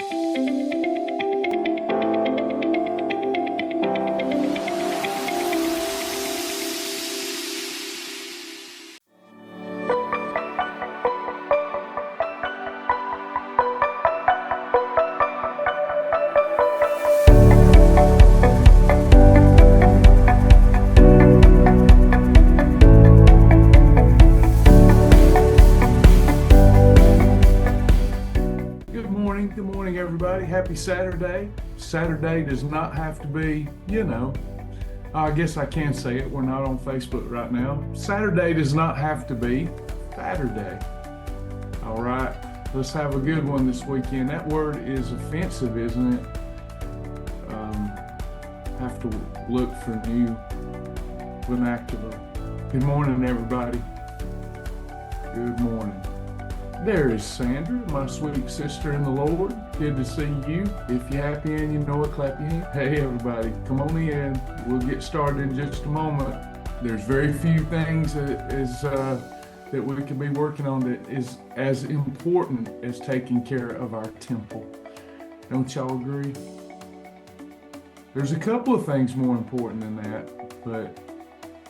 Good morning, everybody. Happy Saturday. Saturday does not have to be, I guess I can say it. We're not on Facebook right now. Saturday does not have to be Saturday. All right, let's have a good one this weekend. That word is offensive, isn't it? Have to look for new vernacular. Good morning, everybody. Good morning. There is Sandra, my sweet sister in the Lord. Good to see you. If you're happy and you know it, clap your hands. Hey, everybody, come on in. We'll get started in just a moment. There's very few things that we can be working on that is as important as taking care of our temple. Don't y'all agree? There's a couple of things more important than that, but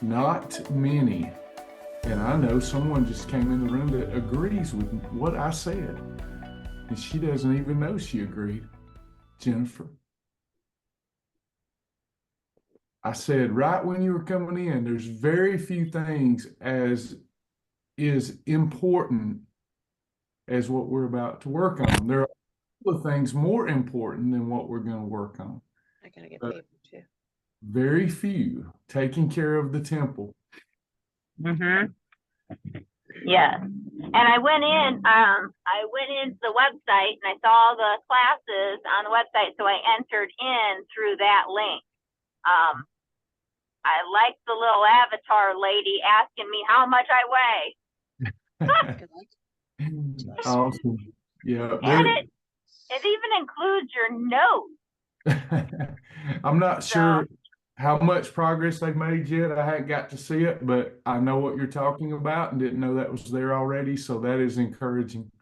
not many. And I know someone just came in the room that agrees with what I said. And she doesn't even know she agreed. Jennifer. I said right when you were coming in, there's very few things as is important as what we're about to work on. There are a couple of things more important than what we're going to work on. I gotta get paper too. Very few. Taking care of the temple. Yes. And I went into the website and I saw the classes on the website, so I entered in through that link. I like the little avatar lady asking me how much I weigh. Awesome. Yeah. And it even includes your nose. I'm not sure how much progress they've made yet. I hadn't got to see it, but I know what you're talking about and didn't know that was there already. So that is encouraging.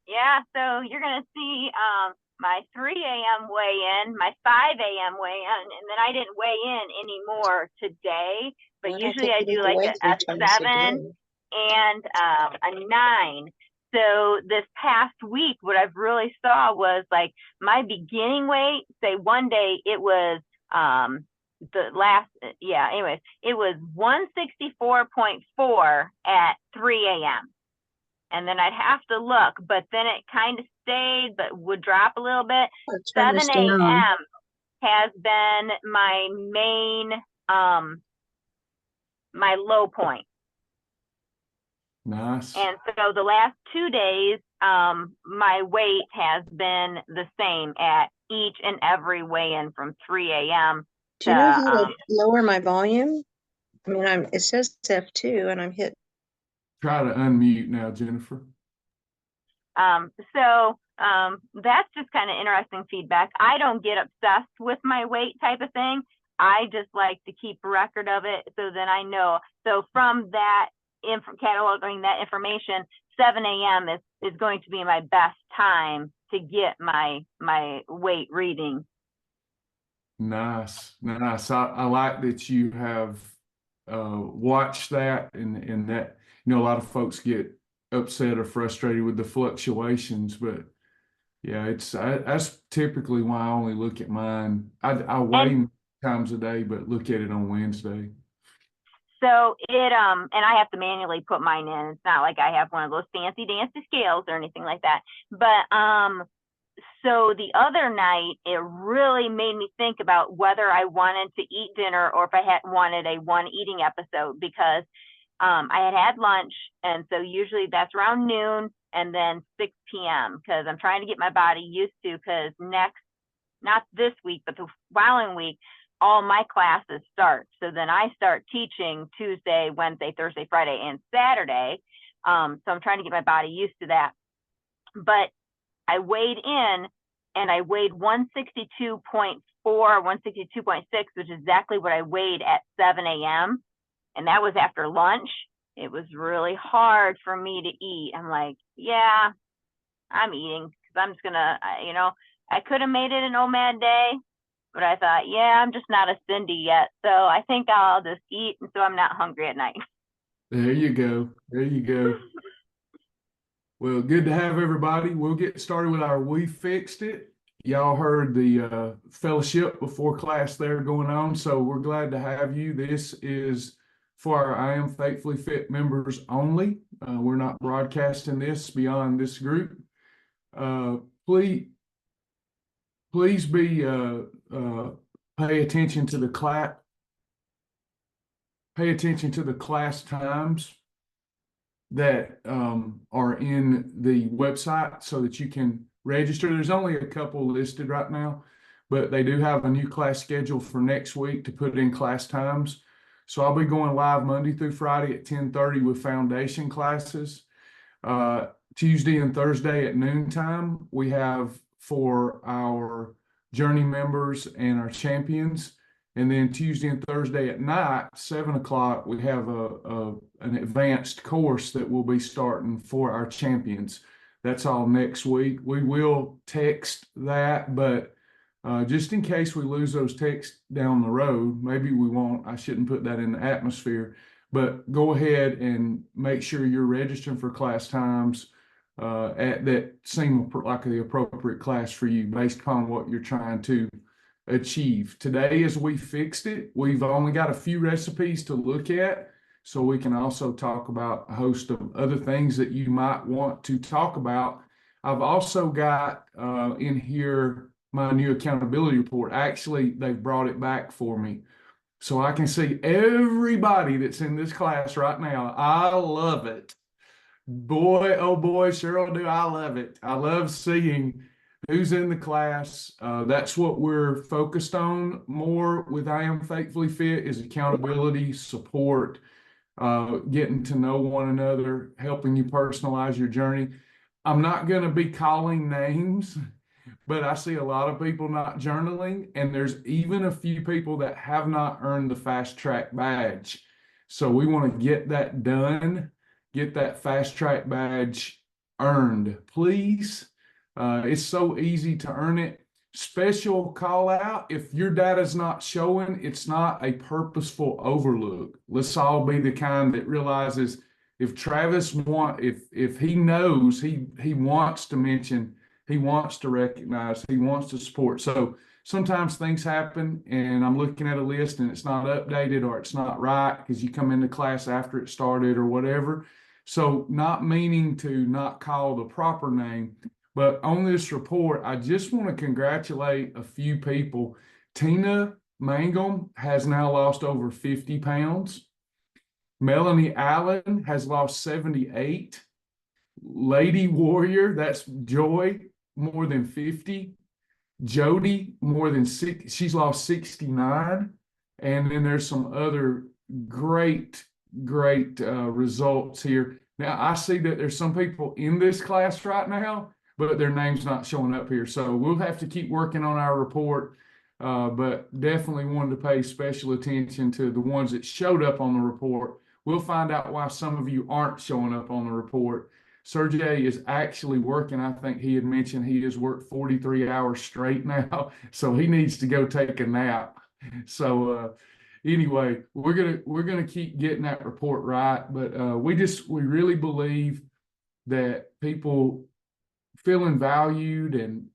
Yeah, so you're going to see my 3 a.m. weigh-in, my 5 a.m. weigh-in, and then I didn't weigh in anymore today, but usually I do like a 7 and a 9. So this past week, what I've really saw was like my beginning weight, say one day it was it was 164.4 at 3 a.m. And then I'd have to look, but then it kind of stayed, but would drop a little bit. 7 a.m. has been my main, my low point. Nice. And so the last 2 days, my weight has been the same at each and every weigh-in from 3 a.m. Do you know how to lower my volume? I mean, it says F2 and I'm hit. Try to unmute now, Jennifer. That's just kind of interesting feedback. I don't get obsessed with my weight type of thing. I just like to keep a record of it so then I know. So from that, cataloging that information, 7 a.m. is going to be my best time to get my weight reading. Nice. I like that you have watched that and that, a lot of folks get upset or frustrated with the fluctuations, but yeah, that's typically why I only look at mine. I weigh times a day, but look at it on Wednesday. So and I have to manually put mine in. It's not like I have one of those fancy dancy scales or anything like that. But so the other night, it really made me think about whether I wanted to eat dinner or if I had wanted a one eating episode, because I had lunch, and so usually that's around noon and then 6 p.m. because I'm trying to get my body used to, because not this week, but the following week, all my classes start. So then I start teaching Tuesday, Wednesday, Thursday, Friday, and Saturday. So I'm trying to get my body used to that. But I weighed in and I weighed 162.4, 162.6, which is exactly what I weighed at 7 a.m. And that was after lunch. It was really hard for me to eat. I'm like, yeah, I'm eating because I'm just gonna, I could have made it a nomad day, but I thought, yeah, I'm just not a Cindy yet. So I think I'll just eat, and so I'm not hungry at night. There you go. There you go. Well, good to have everybody. We'll get started with our We Fixed It. Y'all heard the fellowship before class there going on, so we're glad to have you. This is for our I Am Faithfully Fit members only. We're not broadcasting this beyond this group. Please be pay attention to the class. Pay attention to the class times that are in the website so that you can register. There's only a couple listed right now, but they do have a new class schedule for next week to put in class times. So I'll be going live Monday through Friday at 10:30 with foundation classes. Tuesday and Thursday at noontime, we have for our journey members and our champions. And then Tuesday and Thursday at night, 7 o'clock, we have an advanced course that will be starting for our champions. That's all next week. We will text that, but just in case we lose those texts down the road, maybe we won't. I shouldn't put that in the atmosphere, but go ahead and make sure you're registering for class times at that seem like the appropriate class for you based upon what you're trying to achieve. Today, as We Fixed It, we've only got a few recipes to look at, so we can also talk about a host of other things that you might want to talk about. I've also got in here my new accountability report. Actually, they've brought it back for me, so I can see everybody that's in this class right now. I love it. Boy, oh boy, Cheryl, do I love it. I love seeing who's in the class. That's what we're focused on more with I Am Faithfully Fit is accountability, support, getting to know one another, helping you personalize your journey. I'm not going to be calling names, but I see a lot of people not journaling, and there's even a few people that have not earned the fast track badge. So we want to get that done, get that fast track badge earned, please. It's so easy to earn it. Special call out, if your data's not showing, it's not a purposeful overlook. Let's all be the kind that realizes if Travis if he knows, he wants to mention, he wants to recognize, he wants to support. So sometimes things happen and I'm looking at a list and it's not updated or it's not right because you come into class after it started or whatever. So not meaning to not call the proper name, but on this report, I just want to congratulate a few people. Tina Mangum has now lost over 50 pounds. Melanie Allen has lost 78. Lady Warrior, that's Joy, more than 50. Jody, more than 6, she's lost 69. And then there's some other great results here. Now, I see that there's some people in this class right now, but their name's not showing up here. So we'll have to keep working on our report, but definitely wanted to pay special attention to the ones that showed up on the report. We'll find out why some of you aren't showing up on the report. Sergey is actually working. I think he had mentioned he has worked 43 hours straight now, so he needs to go take a nap. So anyway, we're gonna keep getting that report right, but we really believe that people feeling valued and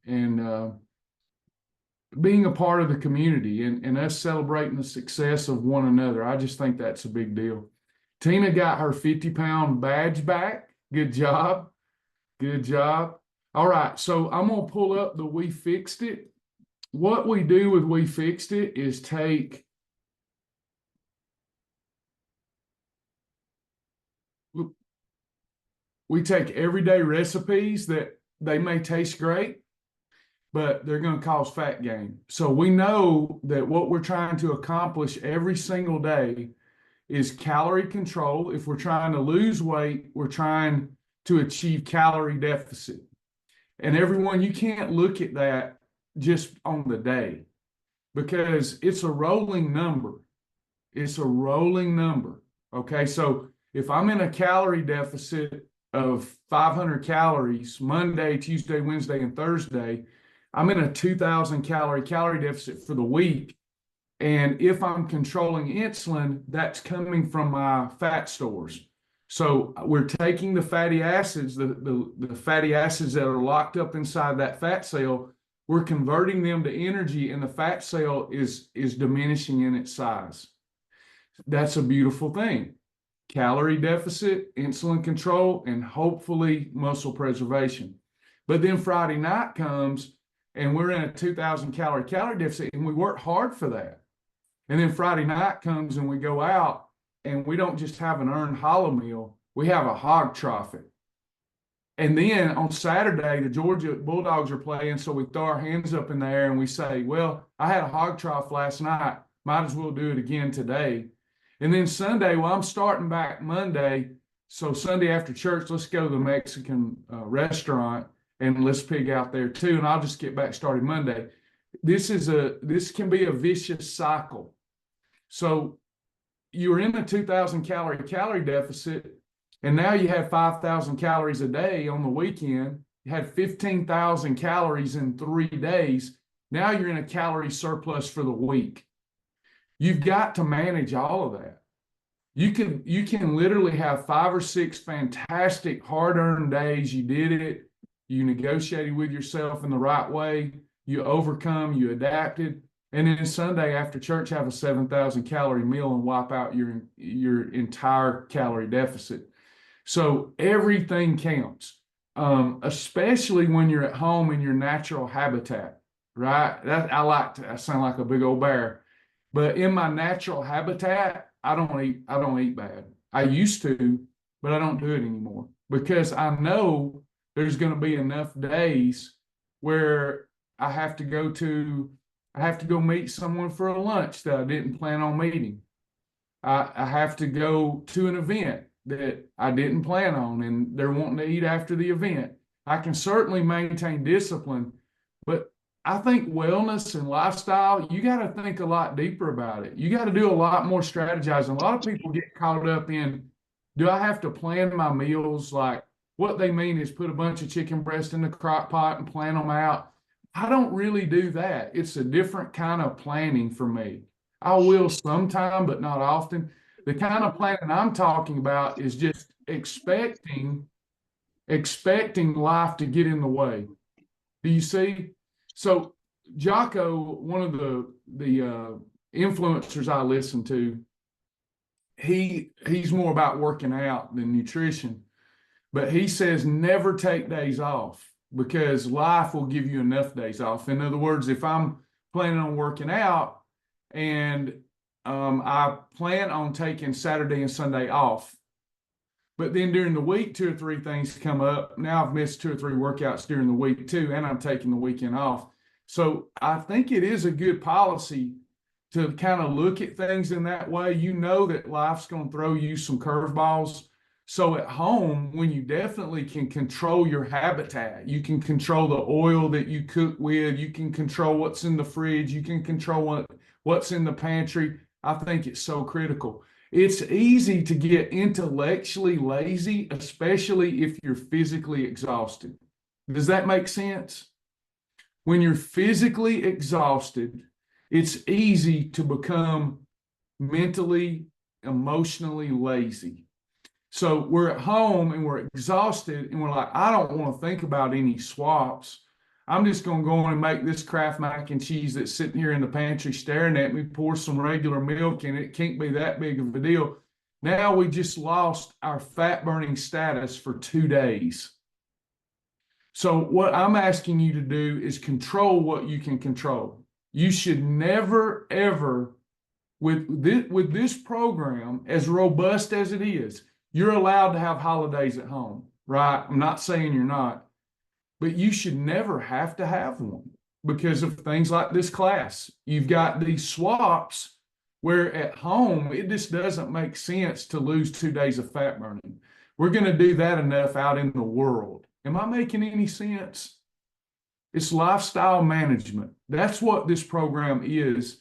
being a part of the community and us celebrating the success of one another. I just think that's a big deal. Tina got her 50-pound badge back. Good job. Good job. All right, so I'm going to pull up the We Fixed It. What we do with We Fixed It is we take everyday recipes that they may taste great, but they're going to cause fat gain. So we know that what we're trying to accomplish every single day is calorie control. If we're trying to lose weight, we're trying to achieve calorie deficit. And everyone, you can't look at that just on the day because it's a rolling number. It's a rolling number. Okay, so if I'm in a calorie deficit of 500 calories Monday, Tuesday, Wednesday, and Thursday, I'm in a 2,000 calorie deficit for the week. And if I'm controlling insulin, that's coming from my fat stores. So we're taking the fatty acids, the fatty acids that are locked up inside that fat cell, we're converting them to energy, and the fat cell is diminishing in its size. That's a beautiful thing. Calorie deficit, insulin control, and hopefully muscle preservation. But then Friday night comes and we're in a 2,000 calorie deficit, and we work hard for that. And then Friday night comes and we go out and we don't just have an earned hollow meal, we have a hog trough it. And then on Saturday, the Georgia Bulldogs are playing, so we throw our hands up in the air and we say, well, I had a hog trough last night, might as well do it again today. And then Sunday, well, I'm starting back Monday, so Sunday after church, let's go to the Mexican restaurant and let's pig out there too, and I'll just get back started Monday. This can be a vicious cycle. So you're in a 2,000 calorie deficit, and now you have 5,000 calories a day on the weekend. You had 15,000 calories in 3 days. Now you're in a calorie surplus for the week. You've got to manage all of that. You can literally have 5 or 6 fantastic hard-earned days. You did it. You negotiated with yourself in the right way. You overcome, you adapted. And then Sunday after church, have a 7,000 calorie meal and wipe out your entire calorie deficit. So everything counts, especially when you're at home in your natural habitat, right? I sound like a big old bear, but in my natural habitat, I don't eat bad. I used to, but I don't do it anymore because I know there's going to be enough days where I have to go meet someone for a lunch that I didn't plan on meeting. I have to go to an event that I didn't plan on, and they're wanting to eat after the event. I can certainly maintain discipline, but I think wellness and lifestyle, you got to think a lot deeper about it. You got to do a lot more strategizing. A lot of people get caught up in, do I have to plan my meals? Like, what they mean is put a bunch of chicken breast in the crock pot and plan them out. I don't really do that. It's a different kind of planning for me. I will sometime, but not often. The kind of planning I'm talking about is just expecting life to get in the way. Do you see? So Jocko, one of the influencers I listen to, he's more about working out than nutrition, but he says never take days off because life will give you enough days off. In other words, if I'm planning on working out and I plan on taking Saturday and Sunday off, but then during the week, 2 or 3 things come up. Now I've missed 2 or 3 workouts during the week too, and I'm taking the weekend off. So I think it is a good policy to kind of look at things in that way. You know that life's going to throw you some curveballs. So at home, when you definitely can control your habitat, you can control the oil that you cook with, you can control what's in the fridge, you can control what's in the pantry. I think it's so critical. It's easy to get intellectually lazy, especially if you're physically exhausted. Does that make sense? When you're physically exhausted, it's easy to become mentally, emotionally lazy. So we're at home and we're exhausted and we're like, I don't want to think about any swaps. I'm just going to go on and make this Kraft mac and cheese that's sitting here in the pantry staring at me, pour some regular milk in it. It can't be that big of a deal. Now we just lost our fat burning status for 2 days. So what I'm asking you to do is control what you can control. You should never, ever, with this program, as robust as it is, you're allowed to have holidays at home, right? I'm not saying you're not. But you should never have to have one because of things like this class. You've got these swaps where at home, it just doesn't make sense to lose 2 days of fat burning. We're going to do that enough out in the world. Am I making any sense? It's lifestyle management. That's what this program is,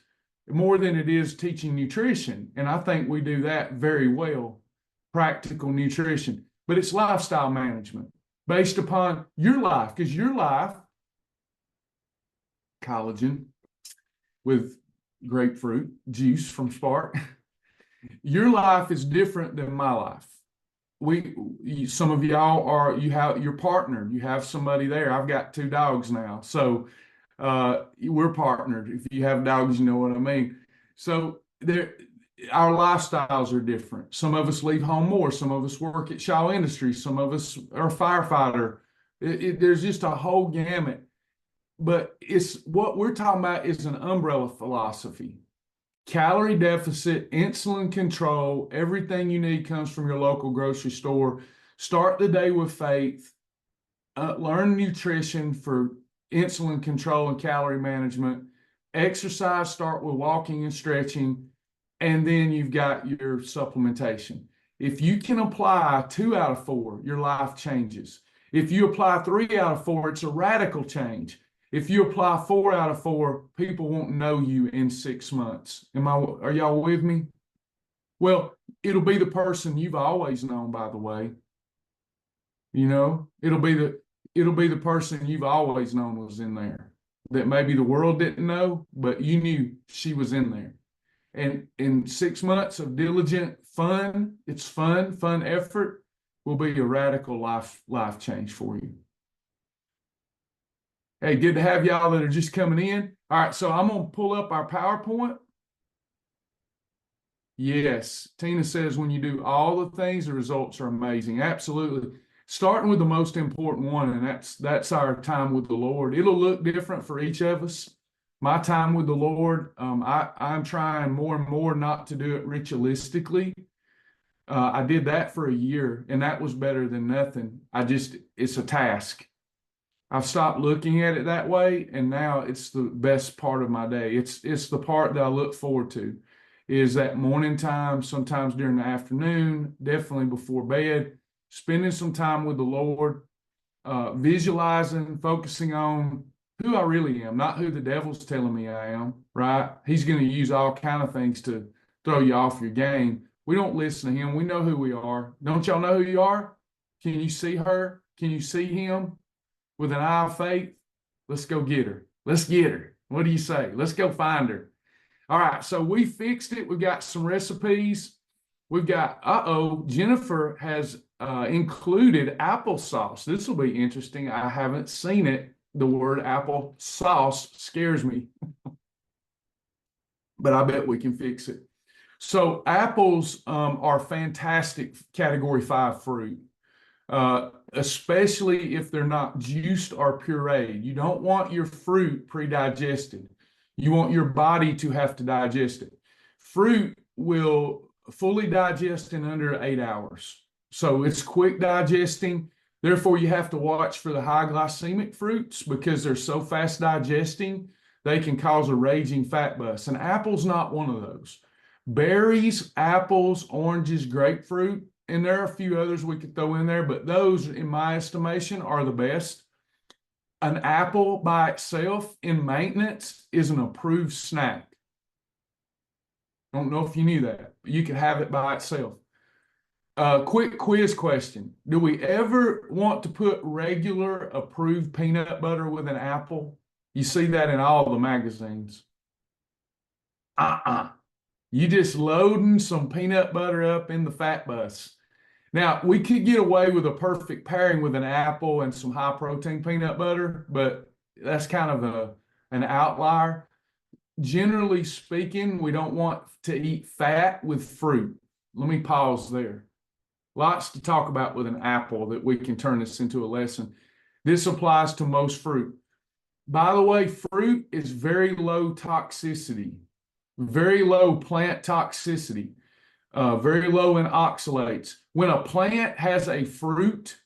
more than it is teaching nutrition. And I think we do that very well, practical nutrition. but it's lifestyle management based upon your life, because your life, collagen with grapefruit juice from Spark, your life is different than my life. Some of y'all are, you have your partner, you have somebody there. I've got 2 dogs now, so we're partnered. If you have dogs, you know what I mean. So our lifestyles are different. Some of us leave home more. Some of us work at Shaw Industries. Some of us are a firefighter. There's just a whole gamut. But it's what we're talking about is an umbrella philosophy. Calorie deficit, insulin control, everything you need comes from your local grocery store. Start the day with faith. Learn nutrition for insulin control and calorie management. Exercise, start with walking and stretching. And then you've got your supplementation. If you can apply 2 out of 4, your life changes. If you apply 3 out of 4, it's a radical change. If you apply 4 out of 4, people won't know you in 6 months. Are y'all with me? Well, it'll be the person you've always known, by the way. You know, it'll be the person you've always known was in there, that maybe the world didn't know, but you knew she was in there. And in 6 months of diligent fun effort will be a radical life change for you. Hey, good to have y'all that are just coming in. All right, so I'm going to pull up our PowerPoint. Yes, Tina says when you do all the things, the results are amazing. Absolutely. Starting with the most important one, and that's our time with the Lord. It'll look different for each of us. My time with the Lord, I'm trying more and more not to do it ritualistically. I did that for a year, and that was better than nothing. It's a task. I've stopped looking at it that way, and now it's the best part of my day. It's the part that I look forward to, is that morning time, sometimes during the afternoon, definitely before bed, spending some time with the Lord, visualizing, focusing on who I really am, not who the devil's telling me I am, right? He's going to use all kind of things to throw you off your game. We don't listen to him. We know who we are. Don't y'all know who you are? Can you see her? Can you see him? With an eye of faith, let's go get her. Let's get her. What do you say? Let's go find her. All right, so we fixed it. We've got some recipes. We've got, Jennifer has included applesauce. This will be interesting. I haven't seen it. The word applesauce scares me. But I bet we can fix it. So apples are fantastic Category 5 fruit. Especially if they're not juiced or pureed. You don't want your fruit pre-digested. You want your body to have to digest it. Fruit will fully digest in under 8 hours. So it's quick digesting. Therefore, you have to watch for the high-glycemic fruits because they're so fast digesting, they can cause a raging fat bust. And apple's not one of those. Berries, apples, oranges, grapefruit, and there are a few others we could throw in there, but those, in my estimation, are the best. An apple by itself in maintenance is an approved snack. I don't know if you knew that, but you can have it by itself. Quick quiz question. Do we ever want to put regular approved peanut butter with an apple? You see that in all the magazines. You just loading some peanut butter up in the fat bus. Now, we could get away with a perfect pairing with an apple and some high-protein peanut butter, but that's kind of an outlier. Generally speaking, we don't want to eat fat with fruit. Let me pause there. Lots to talk about with an apple that we can turn this into a lesson. This applies to most fruit. By the way, fruit is very low toxicity, very low plant toxicity. Very low in oxalates. When a plant has a fruit,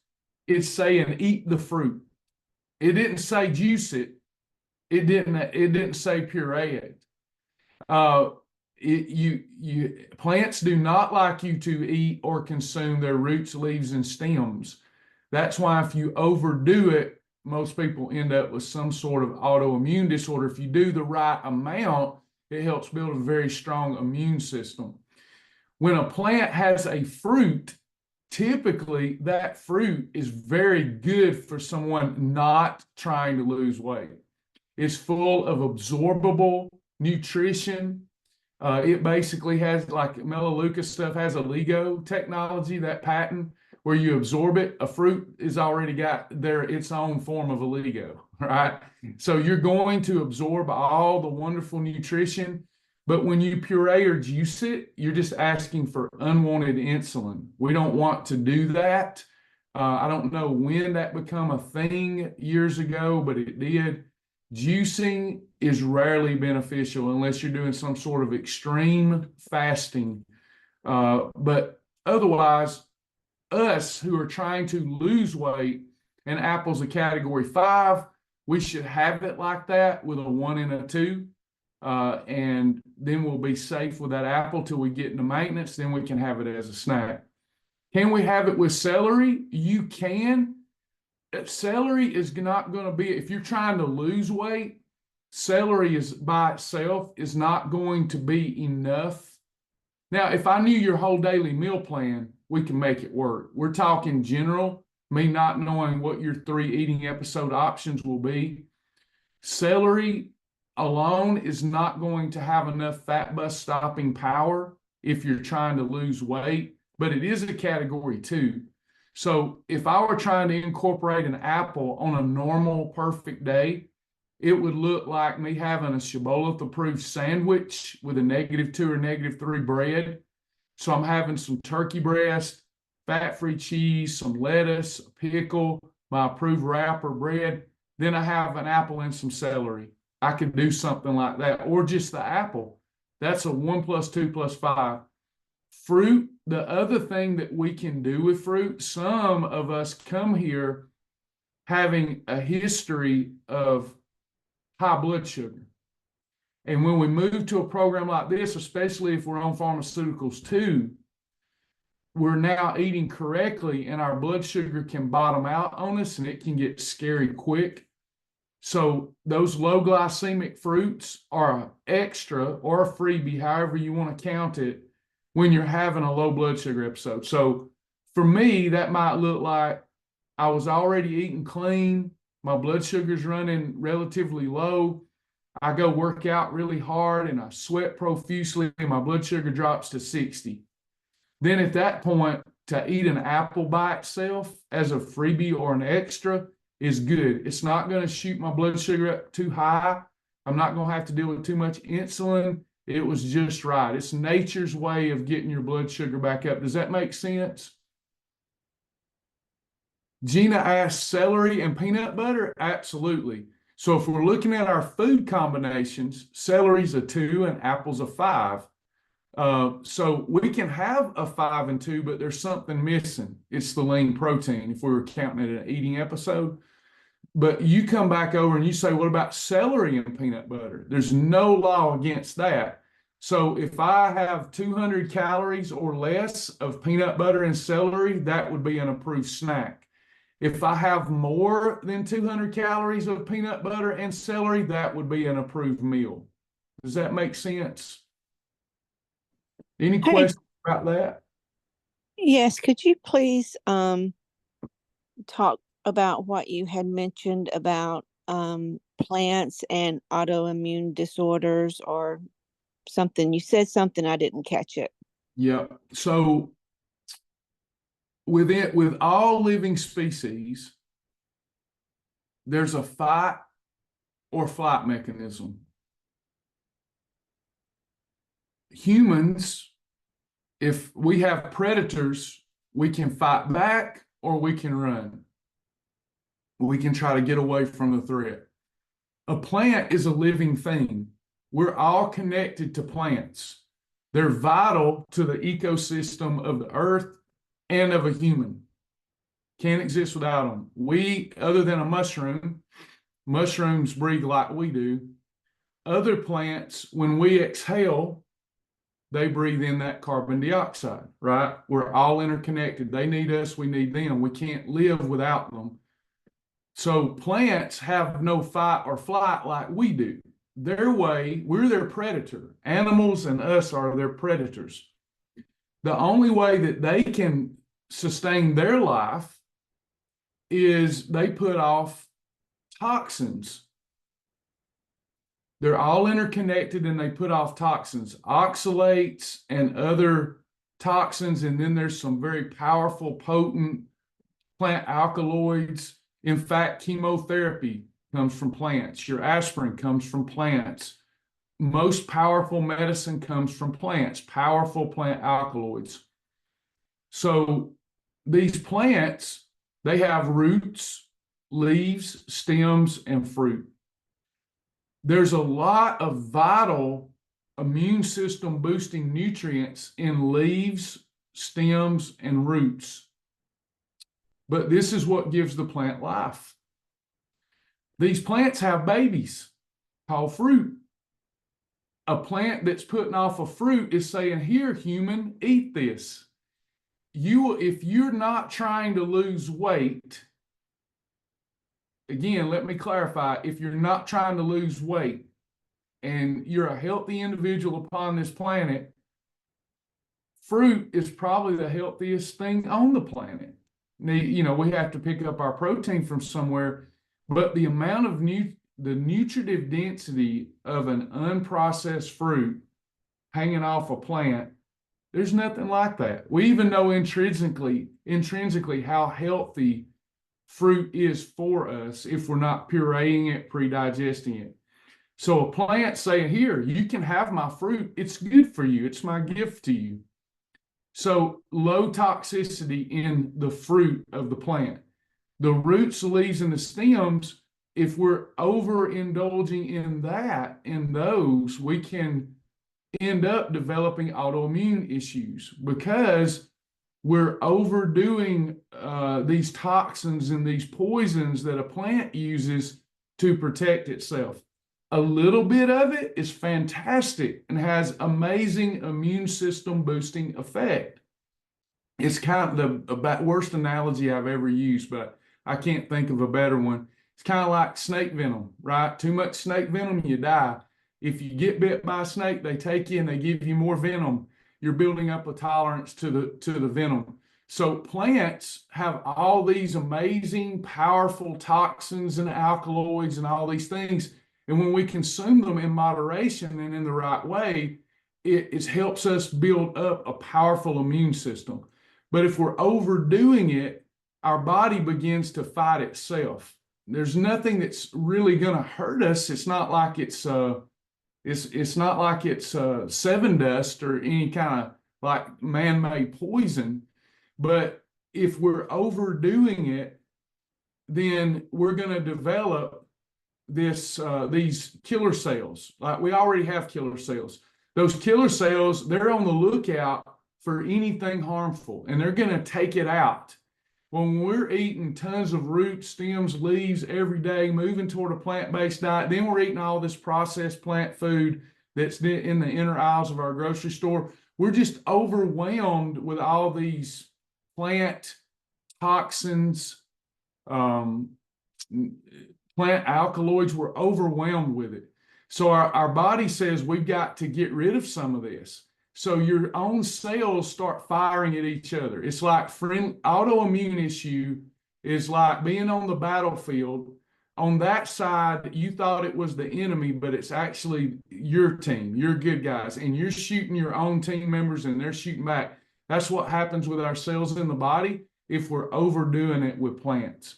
it's saying eat the fruit. It didn't say juice it. It didn't say puree it. Plants do not like you to eat or consume their roots, leaves, and stems. That's why if you overdo it, most people end up with some sort of autoimmune disorder. If you do the right amount, it helps build a very strong immune system. When a plant has a fruit, typically that fruit is very good for someone not trying to lose weight. It's full of absorbable nutrition. It basically has, like Melaleuca stuff has a LEGO technology, that patent where you absorb it. A fruit is already got its own form of a LEGO, right? So you're going to absorb all the wonderful nutrition. But when you puree or juice it, you're just asking for unwanted insulin. We don't want to do that. I don't know when that became a thing years ago, but it did. Juicing is rarely beneficial unless you're doing some sort of extreme fasting. But otherwise, us who are trying to lose weight, and apple's a category 5, we should have it like that with a 1 and a 2. And then we'll be safe with that apple till we get into maintenance. Then we can have it as a snack. Can we have it with celery? You can. Celery is not going to be, if you're trying to lose weight, celery is by itself is not going to be enough. Now, if I knew your whole daily meal plan, we can make it work. We're talking general, me not knowing what your 3 eating episode options will be. Celery alone is not going to have enough fat bus stopping power if you're trying to lose weight, but it is a category 2. So if I were trying to incorporate an apple on a normal, perfect day, it would look like me having a shibboleth approved sandwich with a -2 or -3 bread. So I'm having some turkey breast, fat-free cheese, some lettuce, a pickle, my approved wrapper bread. Then I have an apple and some celery. I could do something like that, or just the apple. That's a 1 + 2 + 5. Fruit, the other thing that we can do with fruit, some of us come here having a history of high blood sugar. And when we move to a program like this, especially if we're on pharmaceuticals too, we're now eating correctly and our blood sugar can bottom out on us and it can get scary quick. So those low glycemic fruits are an extra or a freebie, however you want to count it, when you're having a low blood sugar episode. So for me, that might look like I was already eating clean. My blood sugar's running relatively low. I go work out really hard and I sweat profusely and my blood sugar drops to 60. Then at that point, to eat an apple by itself as a freebie or an extra is good. It's not going to shoot my blood sugar up too high. I'm not going to have to deal with too much insulin. It was just right. It's nature's way of getting your blood sugar back up. Does that make sense? Gina asked, celery and peanut butter? Absolutely. So if we're looking at our food combinations, celery's a 2 and apple's a 5. So we can have a 5 and 2, but there's something missing. It's the lean protein if we were counting it an eating episode. But you come back over and you say, what about celery and peanut butter? There's no law against that. So if I have 200 calories or less of peanut butter and celery, that would be an approved snack. If I have more than 200 calories of peanut butter and celery, that would be an approved meal. Does that make sense? Any Hey, questions about that? yes, could you please talk about what you had mentioned about plants and autoimmune disorders or something? You said something, I didn't catch it. Yeah. So with all living species, there's a fight or flight mechanism. Humans, if we have predators, we can fight back or we can run. We can try to get away from the threat. A plant is a living thing. We're all connected to plants. They're vital to the ecosystem of the earth and of a human. Can't exist without them. We, other than a mushroom, mushrooms breathe like we do. Other plants, when we exhale, they breathe in that carbon dioxide, right? We're all interconnected. They need us, we need them. We can't live without them. So plants have no fight or flight like we do. Their way, we're their predator. Animals and us are their predators. The only way that they can sustain their life is they put off toxins. They're all interconnected and they put off toxins, oxalates and other toxins. And then there's some very powerful, potent plant alkaloids. In fact, chemotherapy comes from plants. Your aspirin comes from plants. Most powerful medicine comes from plants, powerful plant alkaloids. So these plants, they have roots, leaves, stems, and fruit. There's a lot of vital immune system boosting nutrients in leaves, stems, and roots. But this is what gives the plant life. These plants have babies called fruit. A plant that's putting off a fruit is saying, here, human, eat this. If you're not trying to lose weight, again, let me clarify, if you're not trying to lose weight and you're a healthy individual upon this planet, fruit is probably the healthiest thing on the planet. We have to pick up our protein from somewhere, but the amount of the nutritive density of an unprocessed fruit hanging off a plant, there's nothing like that. We even know intrinsically how healthy fruit is for us if we're not pureeing it, pre-digesting it. So a plant saying, here, you can have my fruit. It's good for you. It's my gift to you. So low toxicity in the fruit of the plant. The roots, the leaves, and the stems, if we're overindulging in those, we can end up developing autoimmune issues because we're overdoing these toxins and these poisons that a plant uses to protect itself. A little bit of it is fantastic and has amazing immune system boosting effect. It's kind of the worst analogy I've ever used, but I can't think of a better one. It's kind of like snake venom, right? Too much snake venom, you die. If you get bit by a snake, they take you and they give you more venom. You're building up a tolerance to the venom. So plants have all these amazing, powerful toxins and alkaloids and all these things. And when we consume them in moderation and in the right way, it helps us build up a powerful immune system. But if we're overdoing it, our body begins to fight itself. There's nothing that's really going to hurt us. It's not like it's seven dust or any kind of like man-made poison. But if we're overdoing it, then we're going to develop these killer cells. Like we already have killer cells. Those killer cells, they're on the lookout for anything harmful, and they're going to take it out. When we're eating tons of roots, stems, leaves every day, moving toward a plant-based diet, then we're eating all this processed plant food that's in the inner aisles of our grocery store. We're just overwhelmed with all these plant toxins, plant alkaloids. We're overwhelmed with it. So our body says we've got to get rid of some of this. So your own cells start firing at each other. It's like autoimmune issue is like being on the battlefield. On that side, you thought it was the enemy, but it's actually your team, your good guys, and you're shooting your own team members and they're shooting back. That's what happens with our cells in the body if we're overdoing it with plants.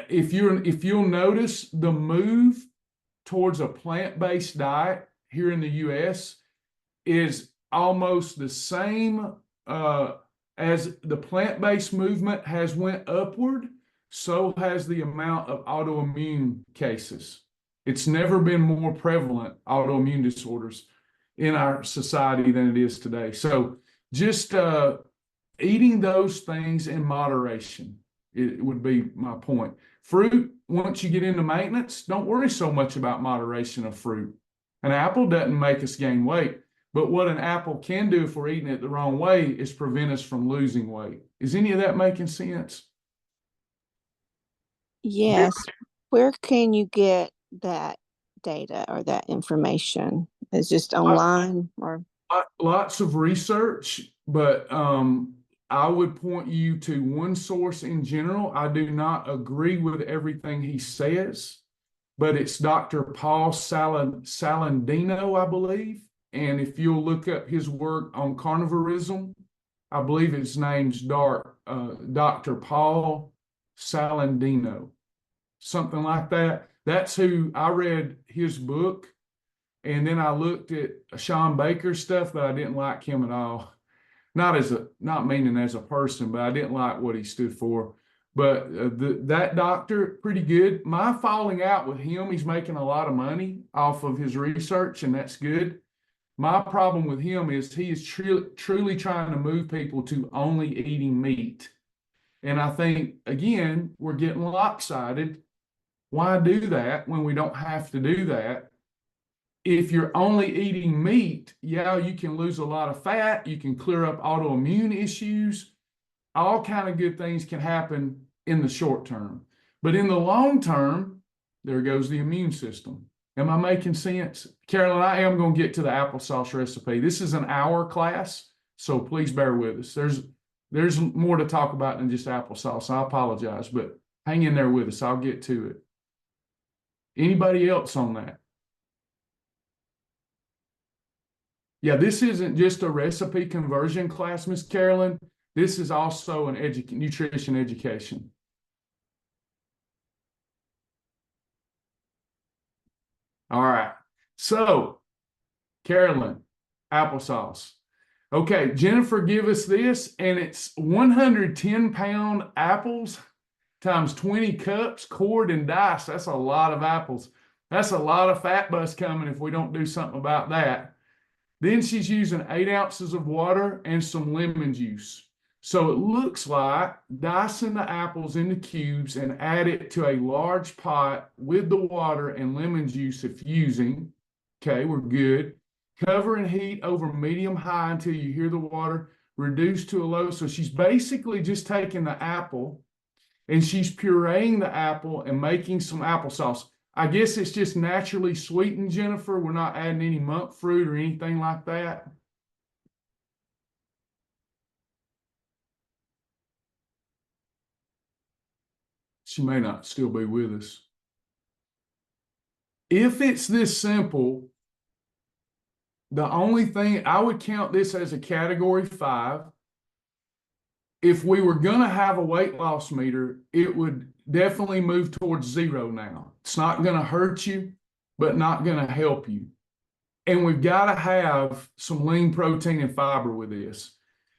If you'll notice, the move towards a plant-based diet here in the US is almost the same as the plant-based movement has went upward, so has the amount of autoimmune cases. It's never been more prevalent, autoimmune disorders, in our society than it is today. So just eating those things in moderation, it would be my point. Fruit, once you get into maintenance, don't worry so much about moderation of fruit. An apple doesn't make us gain weight. But what an apple can do if we're eating it the wrong way is prevent us from losing weight. Is any of that making sense? Yes. Where can you get that data or that information? Is just online or? Lots of research, but I would point you to one source in general. I do not agree with everything he says, but it's Dr. Paul Salandino, I believe. And if you'll look up his work on carnivorism, I believe his name's Dr. Paul Salandino, something like that. That's who I read his book. And then I looked at Sean Baker's stuff, but I didn't like him at all. Not meaning as a person, but I didn't like what he stood for. But that doctor, pretty good. My falling out with him, he's making a lot of money off of his research, and that's good. My problem with him is he is truly trying to move people to only eating meat. And I think, again, we're getting lopsided. Why do that when we don't have to do that? If you're only eating meat, yeah, you can lose a lot of fat. You can clear up autoimmune issues. All kind of good things can happen in the short term. But in the long term, there goes the immune system. Am I making sense? Carolyn, I am going to get to the applesauce recipe. This is an hour class, so please bear with us. There's more to talk about than just applesauce. I apologize, but hang in there with us. I'll get to it. Anybody else on that? Yeah, this isn't just a recipe conversion class, Miss Carolyn. This is also an nutrition education. All right. So, Carolyn, applesauce. Okay, Jennifer, give us this, and it's 110-pound apples times 20 cups, cored and diced. That's a lot of apples. That's a lot of fat bus coming if we don't do something about that. Then she's using 8 ounces of water and some lemon juice. So it looks like dicing the apples into cubes and add it to a large pot with the water and lemon juice infusing. Okay, we're good. Cover and heat over medium-high until you hear the water reduce to a low. So she's basically just taking the apple and she's pureeing the apple and making some applesauce. I guess it's just naturally sweetened, Jennifer. We're not adding any monk fruit or anything like that. She may not still be with us. If it's this simple, the only thing I would count this as a category 5. If we were going to have a weight loss meter, it would definitely move towards 0 now. It's not going to hurt you, but not going to help you. And we've got to have some lean protein and fiber with this.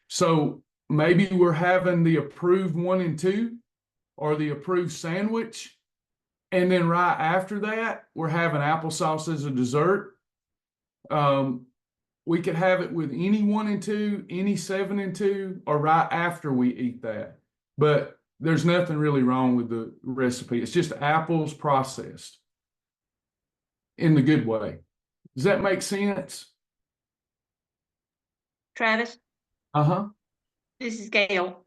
So maybe we're having the approved 1 and 2 or the approved sandwich. And then right after that, we're having applesauce as a dessert. We could have it with any 1 and 2, any 7 and 2, or right after we eat that. But there's nothing really wrong with the recipe. It's just apples processed in the good way. Does that make sense? Travis, Uh-huh. this is Gail.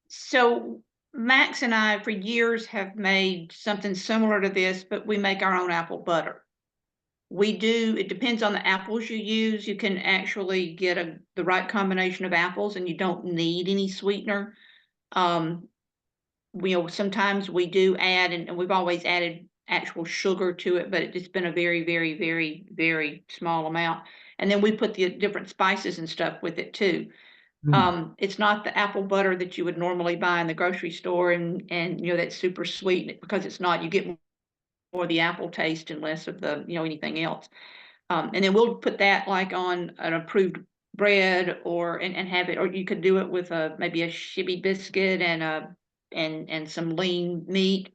So Max and I, for years, have made something similar to this, but we make our own apple butter. It depends on the apples you use. You can actually get the right combination of apples and you don't need any sweetener. Sometimes we do add, and we've always added actual sugar to it, but it's been a very, very, very, very small amount. And then we put the different spices and stuff with it too. It's not the apple butter that you would normally buy in the grocery store and that's super sweet, because it's not. You get more of the apple taste and less of the anything else. And then we'll put that like on an approved bread and have it, or you could do it with maybe a shibby biscuit and some lean meat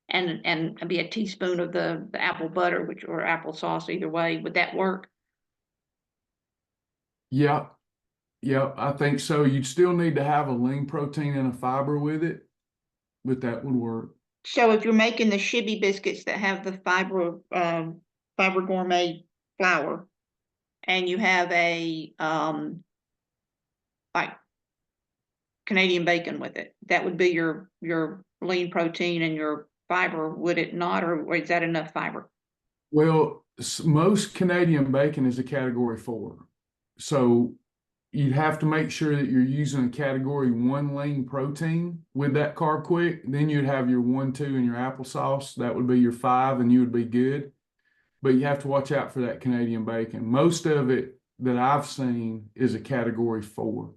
and maybe a teaspoon of the apple butter, or applesauce, either way. Would that work? Yeah. I think so. You'd still need to have a lean protein and a fiber with it, but that would work. So if you're making the shibby biscuits that have the fiber gourmet flour, and you have a like Canadian bacon with it, that would be your lean protein and your fiber, would it not, or is that enough fiber? Well, most Canadian bacon is a category 4. So you'd have to make sure that you're using a category 1 lean protein with that carb quick. Then you'd have your 1, 2 and your applesauce. That would be your 5 and you would be good. But you have to watch out for that Canadian bacon. Most of it that I've seen is a category 4.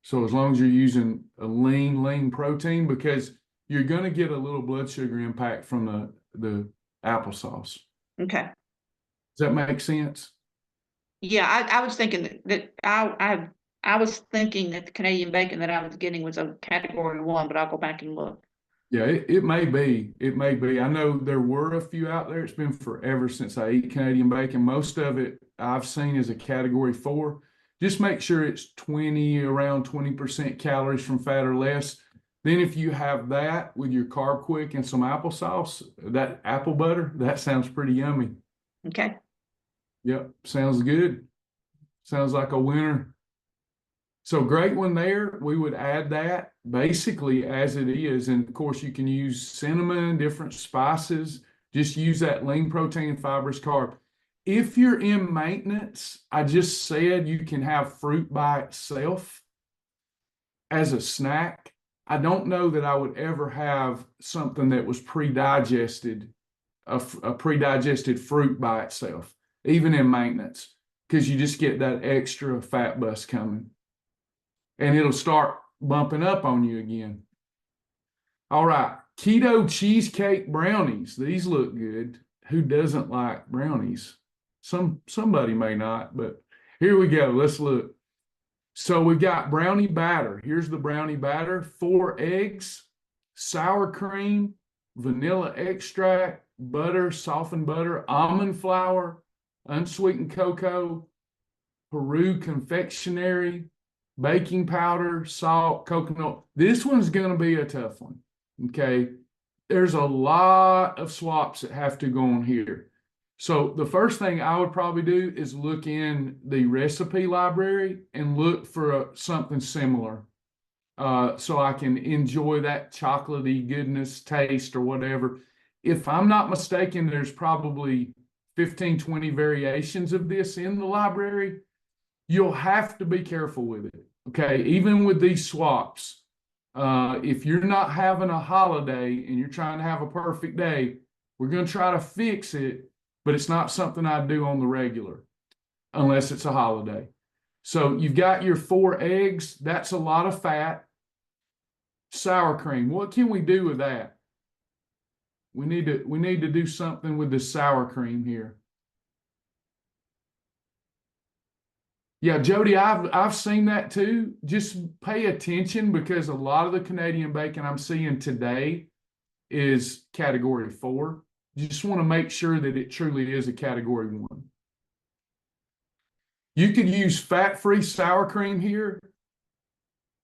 So as long as you're using a lean protein, because you're going to get a little blood sugar impact from the applesauce. Okay. Does that make sense? Yeah, I was thinking that I was thinking that the Canadian bacon that I was getting was a category 1, but I'll go back and look. Yeah, it may be. It may be. I know there were a few out there. It's been forever since I eat Canadian bacon. Most of it I've seen is a category 4. Just make sure it's around 20% calories from fat or less. Then if you have that with your carb quick and some applesauce, that apple butter, that sounds pretty yummy. Okay. Yep, sounds good. Sounds like a winner. So great one there. We would add that basically as it is. And of course, you can use cinnamon, different spices. Just use that lean protein and fibrous carb. If you're in maintenance, I just said you can have fruit by itself as a snack. I don't know that I would ever have something that was pre-digested, a pre-digested fruit by itself, even in maintenance, because you just get that extra fat bus coming. And it'll start bumping up on you again. All right, keto cheesecake brownies. These look good. Who doesn't like brownies? Somebody may not, but here we go. Let's look. So we've got brownie batter. Here's the brownie batter: 4 eggs, sour cream, vanilla extract, butter, softened butter, almond flour, unsweetened cocoa, Peru confectionery, baking powder, salt, coconut. This one's going to be a tough one. Okay. There's a lot of swaps that have to go on here. So the first thing I would probably do is look in the recipe library and look for something similar. So I can enjoy that chocolatey goodness, taste, or whatever. If I'm not mistaken, there's probably 15, 20 variations of this in the library. You'll have to be careful with it. Okay, even with these swaps, if you're not having a holiday and you're trying to have a perfect day, we're going to try to fix it, but it's not something I do on the regular unless it's a holiday. So you've got your 4 eggs. That's a lot of fat. Sour cream. What can we do with that? We need to do something with the sour cream here. Yeah, Jody, I've seen that too. Just pay attention, because a lot of the Canadian bacon I'm seeing today is category 4. You just want to make sure that it truly is a category 1. You could use fat-free sour cream here.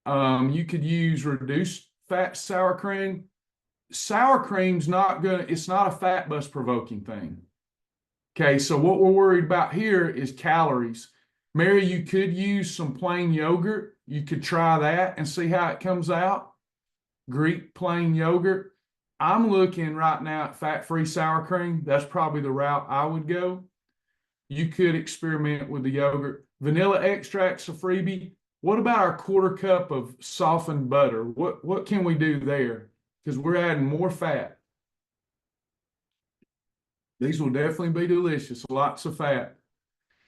You could use reduced fat sour cream. Sour cream's it's not a fat bus provoking thing. Okay, so what we're worried about here is calories. Mary, you could use some plain yogurt. You could try that and see how it comes out. Greek plain yogurt. I'm looking right now at fat-free sour cream. That's probably the route I would go. You could experiment with the yogurt. Vanilla extract's a freebie. What about our 1/4 cup of softened butter? What can we do there? Because we're adding more fat. These will definitely be delicious. Lots of fat.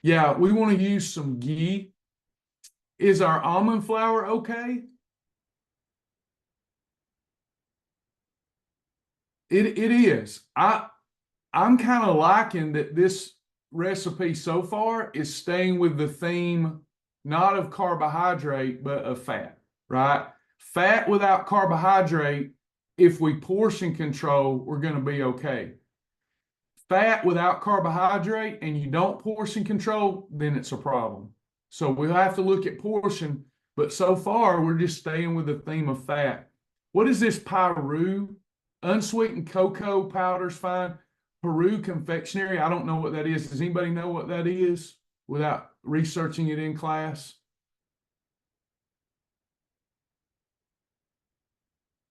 Yeah, we want to use some ghee. Is our almond flour okay? It is. I'm kind of liking that this recipe so far is staying with the theme, not of carbohydrate, but of fat, right? Fat without carbohydrate, if we portion control, we're going to be okay. Fat without carbohydrate and you don't portion control, then it's a problem. So we'll have to look at portion, but so far we're just staying with the theme of fat. What is this Peru? Unsweetened cocoa powder's fine. Peru confectionery, I don't know what that is. Does anybody know what that is without researching it in class?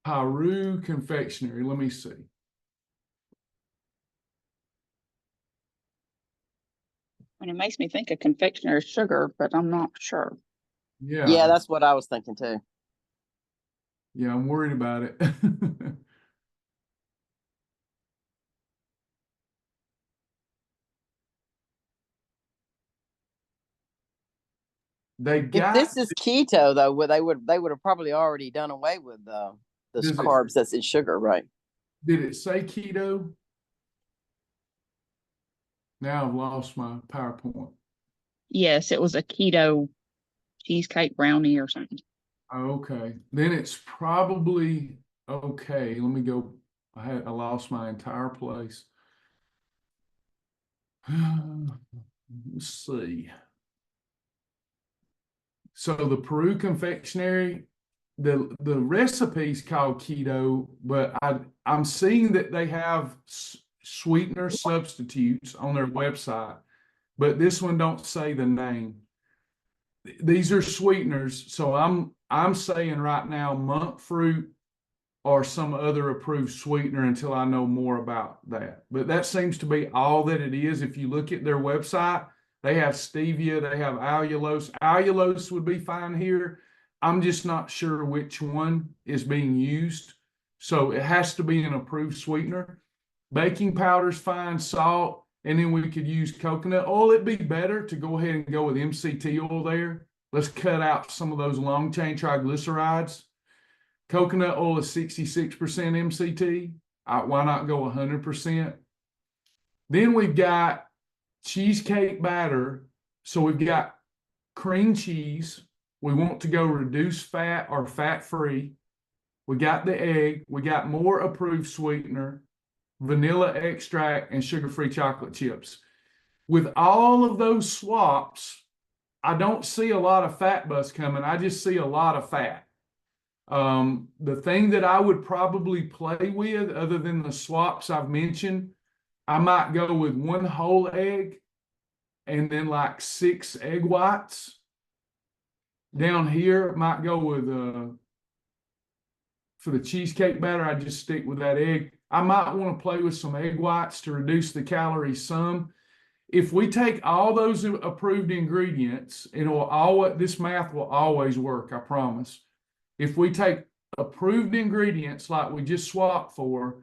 Peru confectionery, let me see. And it makes me think of confectioner's sugar, but I'm not sure. Yeah, that's what I was thinking too. yeah, I'm worried about it. They If got, this is keto though, they would have probably already done away with the Does it- carbs that's in sugar, right? did it say keto? Now I've lost my PowerPoint. Yes, it was a keto cheesecake brownie or something. Okay, then it's probably okay. Let me go. I lost my entire place. Let's see. So the Peru confectionery, the recipe's called keto, but I'm seeing that they have sweetener substitutes on their website, but this one don't say the name. These are sweeteners, so I'm saying right now monk fruit or some other approved sweetener until I know more about that. But that seems to be all that it is. If you look at their website, they have stevia, they have allulose. Allulose would be fine here. I'm just not sure which one is being used. So it has to be an approved sweetener. Baking powder's fine, salt, and then we could use coconut oil. It'd be better to go ahead and go with MCT oil there. Let's cut out some of those long chain triglycerides. Coconut oil is 66% MCT. Why not go 100%? Then we've got cheesecake batter. So we've got cream cheese. We want to go reduced fat or fat-free. We got the egg. We got more approved sweetener, vanilla extract, and sugar-free chocolate chips. With all of those swaps, I don't see a lot of fat bus coming. I just see a lot of fat. The thing that I would probably play with, other than the swaps I've mentioned, I might go with one whole egg and then like 6 egg whites. Down here, might go with, for the cheesecake batter, I just stick with that egg. I might want to play with some egg whites to reduce the calories some. If we take all those approved ingredients, this math will always work, I promise. If we take approved ingredients like we just swapped for,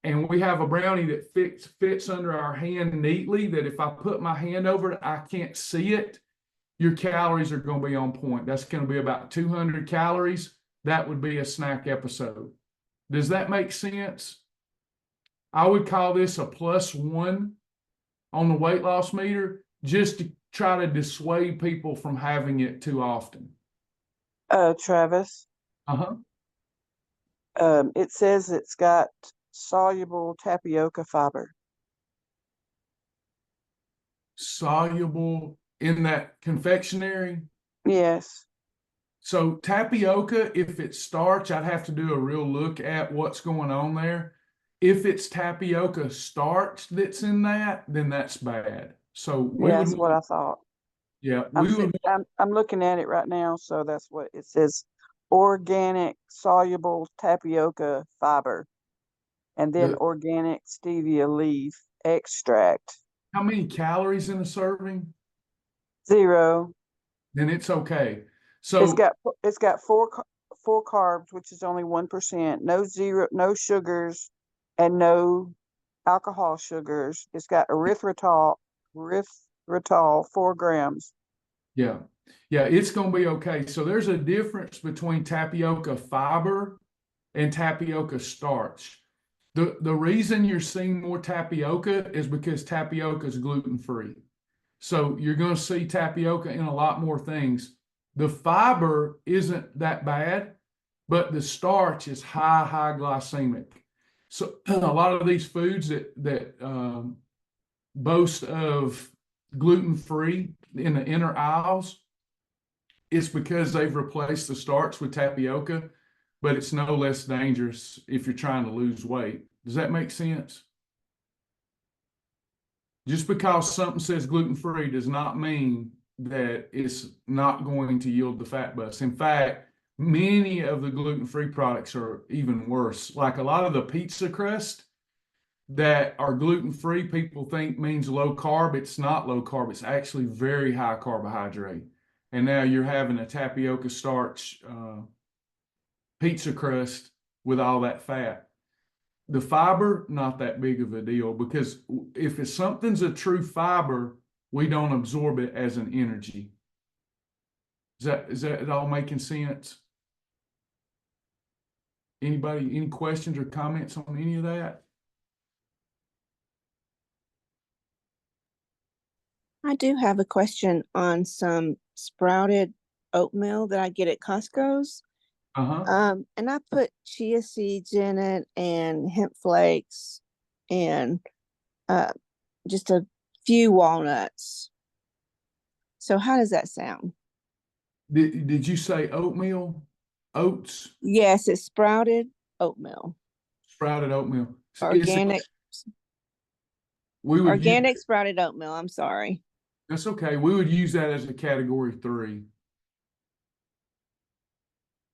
and we have a brownie that fits under our hand neatly, that if I put my hand over it, I can't see it, your calories are going to be on point. That's going to be about 200 calories. That would be a snack episode. Does that make sense? I would call this a +1 on the weight loss meter, just to try to dissuade people from having it too often. Travis, Uh-huh. it says it's got soluble tapioca fiber. Soluble in that confectionery. Yes. So tapioca, if it's starch, I'd have to do a real look at what's going on there. If it's tapioca starch that's in that, then that's bad. So That's what I thought. Yeah, I'm looking at it right now, so that's what it says. Organic soluble tapioca fiber, and then organic stevia leaf extract. How many calories in a serving? 0. Then it's okay. So it's got four carbs, which is only 1%. No sugars, and no alcohol sugars. It's got erythritol 4 grams. yeah, it's going to be okay. So there's a difference between tapioca fiber and tapioca starch. The reason you're seeing more tapioca is because tapioca is gluten-free. So you're going to see tapioca in a lot more things. The fiber isn't that bad, but the starch is high glycemic. So a lot of these foods that boast of gluten-free in the inner aisles, it's because they've replaced the starch with tapioca, but it's no less dangerous if you're trying to lose weight. Does that make sense? Just because something says gluten-free does not mean that it's not going to yield the fat bus. In fact, many of the gluten-free products are even worse. Like a lot of the pizza crust that are gluten-free, people think means low carb. It's not low carb. It's actually very high carbohydrate. and now you're having a tapioca starch pizza crust with all that fat. The fiber, not that big of a deal, because if it's something's a true fiber, we don't absorb it as an energy. Is that all making sense? Anybody, any questions or comments on any of that? I do have a question on some sprouted oatmeal that I get at Costco's. And I put chia seeds in it and hemp flakes and just a few walnuts. So how does that sound? Did you say oatmeal? Oats? Yes, it's sprouted oatmeal. Sprouted oatmeal. Organic. We would Organic sprouted oatmeal. I'm sorry. That's okay. We would use that as a category 3.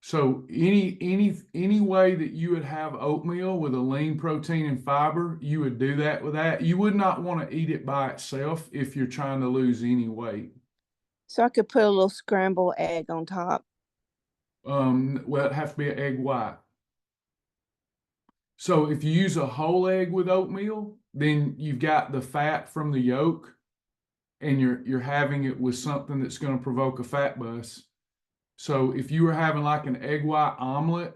So any way that you would have oatmeal with a lean protein and fiber, you would do that with that. You would not want to eat it by itself if you're trying to lose any weight. So I could put a little scrambled egg on top. Well, it'd have to be an egg white. So if you use a whole egg with oatmeal, then you've got the fat from the yolk, and you're having it with something that's going to provoke a fat bus. So if you were having like an egg white omelet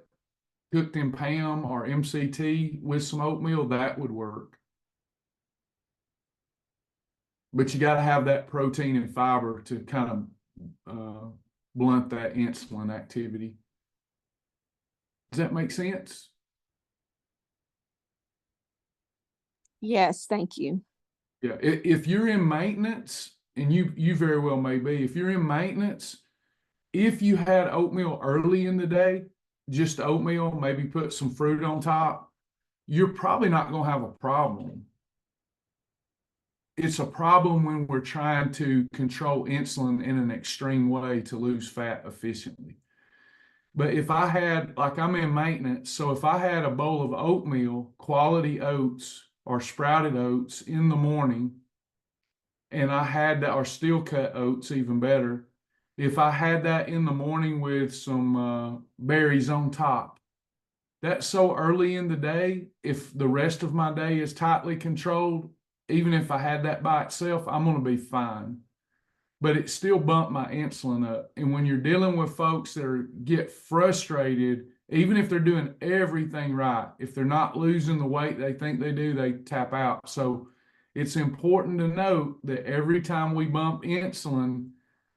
cooked in Pam or MCT with some oatmeal, that would work. But you got to have that protein and fiber to kind of blunt that insulin activity. Does that make sense? Yes, thank you. Yeah, if you're in maintenance, and you very well may be, if you're in maintenance, if you had oatmeal early in the day, just oatmeal, maybe put some fruit on top, you're probably not going to have a problem. It's a problem when we're trying to control insulin in an extreme way to lose fat efficiently. But if I had, like I'm in maintenance, so if I had a bowl of oatmeal, quality oats or sprouted oats in the morning, and I had that, or steel cut oats, even better, if I had that in the morning with some berries on top, that's so early in the day, if the rest of my day is tightly controlled, even if I had that by itself, I'm going to be fine. But it still bumped my insulin up. And when you're dealing with folks that get frustrated, even if they're doing everything right, if they're not losing the weight they think they do, they tap out. So it's important to note that every time we bump insulin,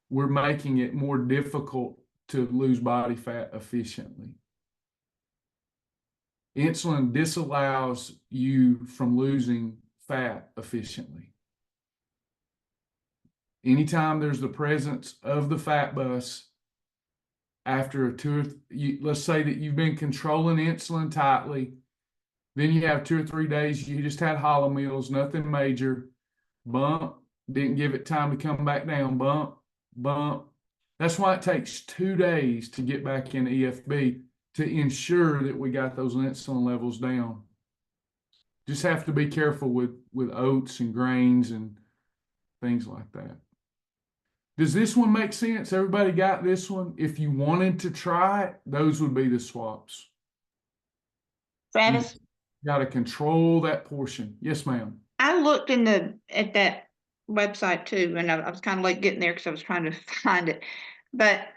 we're making it more difficult to lose body fat efficiently. Insulin disallows you from losing fat efficiently. Anytime there's the presence of the fat bus after let's say that you've been controlling insulin tightly, then you have 2 or 3 days, you just had hollow meals, nothing major, bump, didn't give it time to come back down, bump, bump. That's why it takes 2 days to get back in EFB, to ensure that we got those insulin levels down. Just have to be careful with oats and grains and things like that. Does this one make sense? Everybody got this one? If you wanted to try it, those would be the swaps. Travis, Got to control that portion. Yes, ma'am. I looked at that website too, and I was kind of late getting there because I was trying to find it. But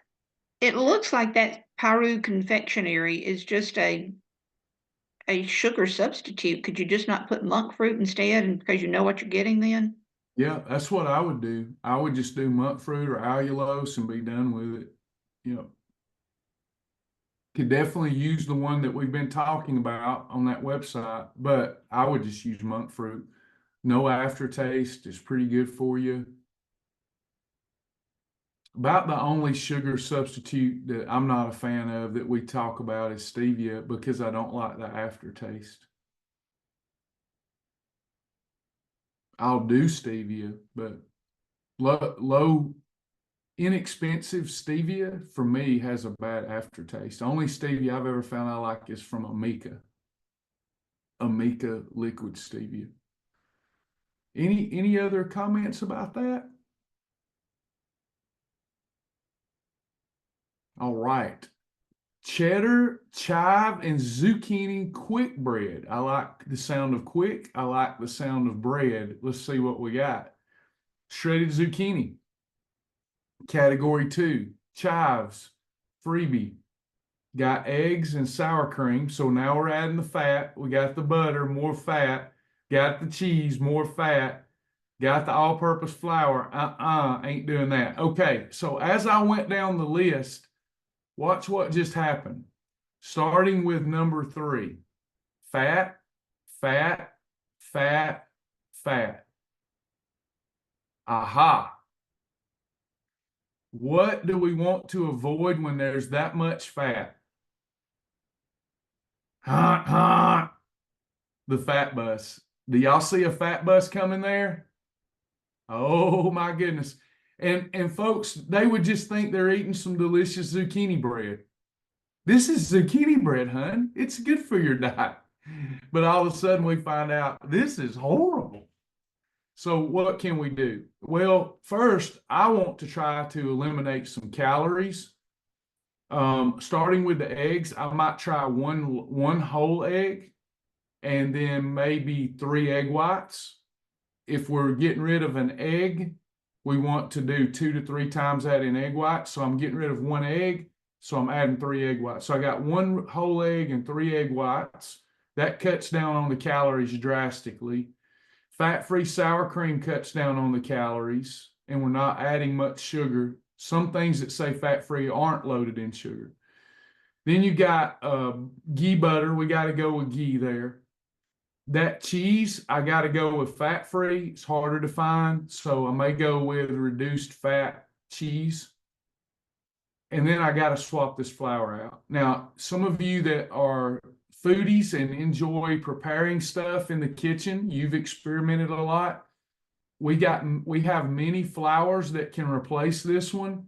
it looks like that Peru confectionery is just a sugar substitute. Could you just not put monk fruit instead, and because you know what you're getting then? Yeah, that's what I would do. I would just do monk fruit or allulose and be done with it. You know, could definitely use the one that we've been talking about on that website, but I would just use monk fruit. No aftertaste. It's pretty good for you. About the only sugar substitute that I'm not a fan of that we talk about is stevia, because I don't like the aftertaste. I'll do stevia, but low inexpensive stevia for me has a bad aftertaste. The only stevia I've ever found I like is from Amica liquid stevia. Any other comments about that? All right. Cheddar, chive, and zucchini quick bread. I like the sound of quick. I like the sound of bread. Let's see what we got. Shredded zucchini. Category 2. Chives, freebie. Got eggs and sour cream. So now we're adding the fat. We got the butter, more fat. Got the cheese, more fat. Got the all-purpose flour. Ain't doing that. Okay, so as I went down the list, watch what just happened. Starting with number 3. Fat, fat, fat, fat. Aha. What do we want to avoid when there's that much fat? The fat bus. Do y'all see a fat bus coming there? Oh my goodness. And folks, they would just think they're eating some delicious zucchini bread. This is zucchini bread, hun. It's good for your diet. But all of a sudden we find out this is horrible. So what can we do? Well, first, I want to try to eliminate some calories. Starting with the eggs, I might try one whole egg and then maybe 3 egg whites. If we're getting rid of an egg, we want to do 2 to 3 times that in egg whites. So I'm getting rid of 1 egg, so I'm adding 3 egg whites. So I got 1 whole egg and 3 egg whites. That cuts down on the calories drastically. Fat-free sour cream cuts down on the calories, and we're not adding much sugar. Some things that say fat-free aren't loaded in sugar. Then you got ghee butter. We got to go with ghee there. That cheese, I got to go with fat-free. It's harder to find, so I may go with reduced fat cheese. And then I got to swap this flour out. Now, some of you that are foodies and enjoy preparing stuff in the kitchen, you've experimented a lot. We have many flours that can replace this one,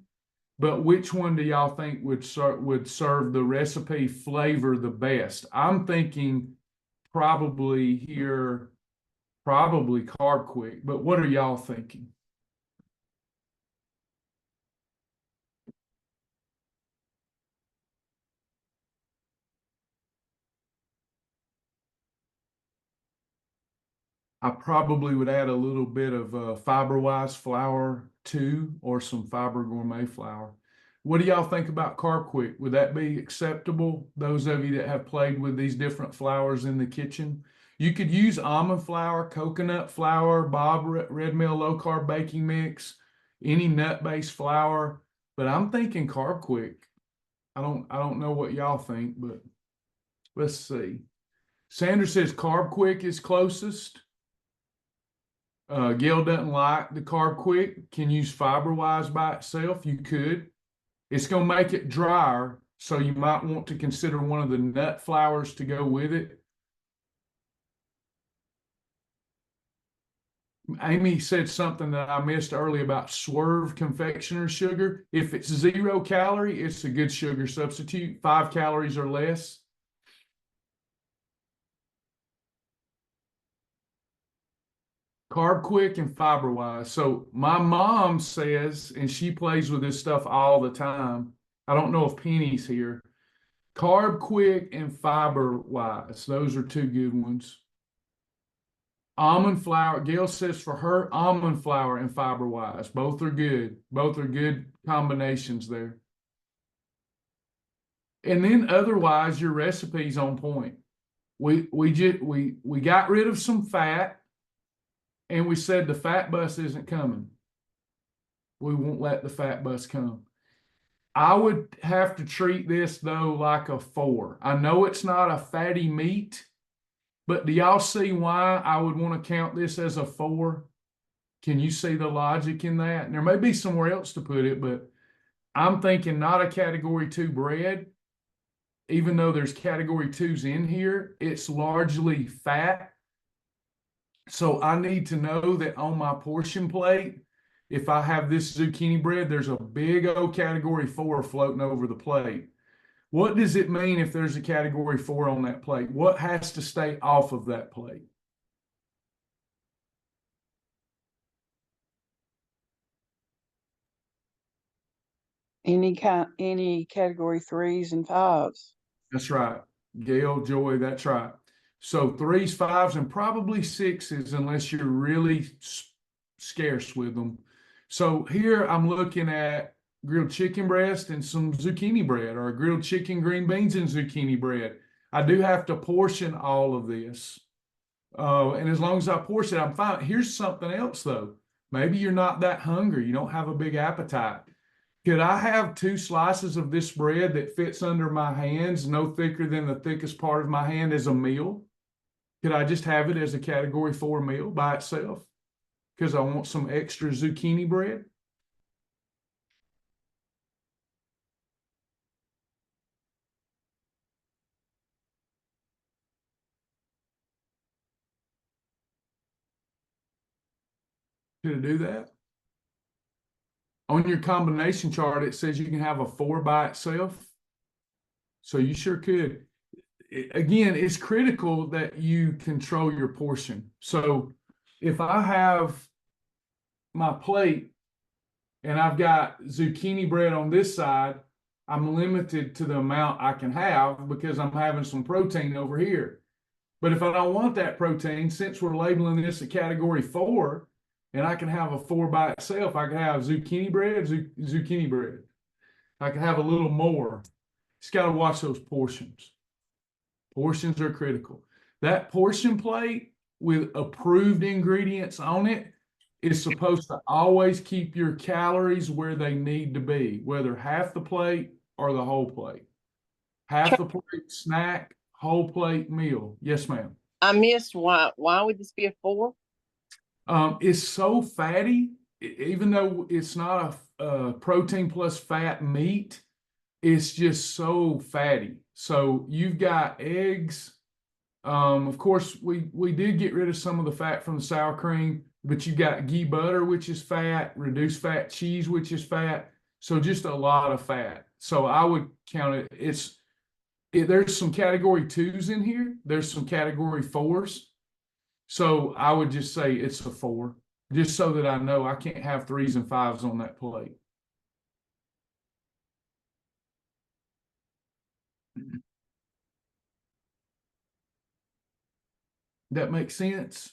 but which one do y'all think would serve the recipe flavor the best? I'm thinking probably Carb Quick, but what are y'all thinking? I probably would add a little bit of FiberWise flour too, or some Fiber Gourmet flour. What do y'all think about Carb Quick? Would that be acceptable? Those of you that have played with these different flours in the kitchen. You could use almond flour, coconut flour, Bob Red Mill low carb baking mix, any nut-based flour. But I'm thinking Carb Quick. I don't know what y'all think, but let's see. Sandra says Carb Quick is closest. Gail doesn't like the Carb Quick. Can use FiberWise by itself. You could. It's going to make it drier, so you might want to consider one of the nut flours to go with it. Amy said something that I missed earlier about Swerve confectioner sugar. If it's 0 calorie, it's a good sugar substitute. 5 calories or less. Carb Quick and FiberWise. So my mom says, and she plays with this stuff all the time. I don't know if Penny's here. Carb Quick and FiberWise. Those are 2 good ones. Almond flour. Gail says for her, almond flour and FiberWise. Both are good. Both are good combinations there. And then otherwise, your recipe's on point. We got rid of some fat. And we said the fat bus isn't coming. We won't let the fat bus come. I would have to treat this, though, like a 4. I know it's not a fatty meat, but do y'all see why I would want to count this as a 4? Can you see the logic in that? And there may be somewhere else to put it, but I'm thinking not a category 2 bread. Even though there's category 2s in here, it's largely fat. So I need to know that on my portion plate, if I have this zucchini bread, there's a big old category 4 floating over the plate. What does it mean if there's a category 4 on that plate? What has to stay off of that plate? Any category 3s and 5s. That's right. Gail, Joy, that's right. So 3s, 5s, and probably 6s unless you're really scarce with them. So here I'm looking at grilled chicken breast and some zucchini bread, or grilled chicken, green beans, and zucchini bread. I do have to portion all of this. And as long as I portion it, I'm fine. Here's something else though. Maybe you're not that hungry. You don't have a big appetite. Could I have 2 slices of this bread that fits under my hands, no thicker than the thickest part of my hand, as a meal? Could I just have it as a category 4 meal by itself? Because I want some extra zucchini bread. Could I do that? On your combination chart, it says you can have a 4 by itself. So you sure could. Again, it's critical that you control your portion. So if I have my plate and I've got zucchini bread on this side, I'm limited to the amount I can have because I'm having some protein over here. But if I don't want that protein, since we're labeling this a category 4, and I can have a 4 by itself, I can have zucchini bread, zucchini bread. I can have a little more. Just got to watch those portions. Portions are critical. That portion plate with approved ingredients on it is supposed to always keep your calories where they need to be, whether half the plate or the whole plate. Half the plate snack, whole plate meal. Yes, ma'am. I missed why would this be a 4? It's so fatty, even though it's not a protein plus fat meat, it's just so fatty. So you've got eggs. Of course, we did get rid of some of the fat from the sour cream, but you got ghee butter, which is fat, reduced fat cheese, which is fat. So just a lot of fat. So I would count it. There's some category 2s in here. There's some category 4s. So I would just say it's a 4, just so that I know I can't have 3s and 5s on that plate. That makes sense?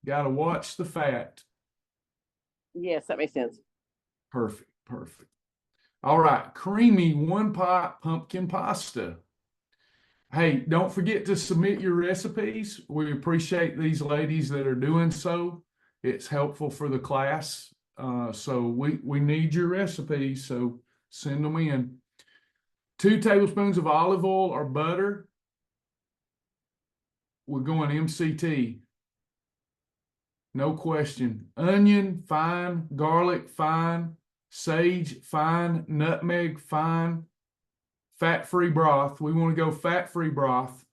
Got to watch the fat. Yes, that makes sense. Perfect, perfect. All right, creamy 1-pot pumpkin pasta. Hey, don't forget to submit your recipes. We appreciate these ladies that are doing so. It's helpful for the class. So we need your recipes, so send them in. 2 tablespoons of olive oil or butter. We're going MCT. No question. Onion, fine. Garlic, fine. Sage, fine. Nutmeg, fine. Fat-free broth. We want to go fat-free broth.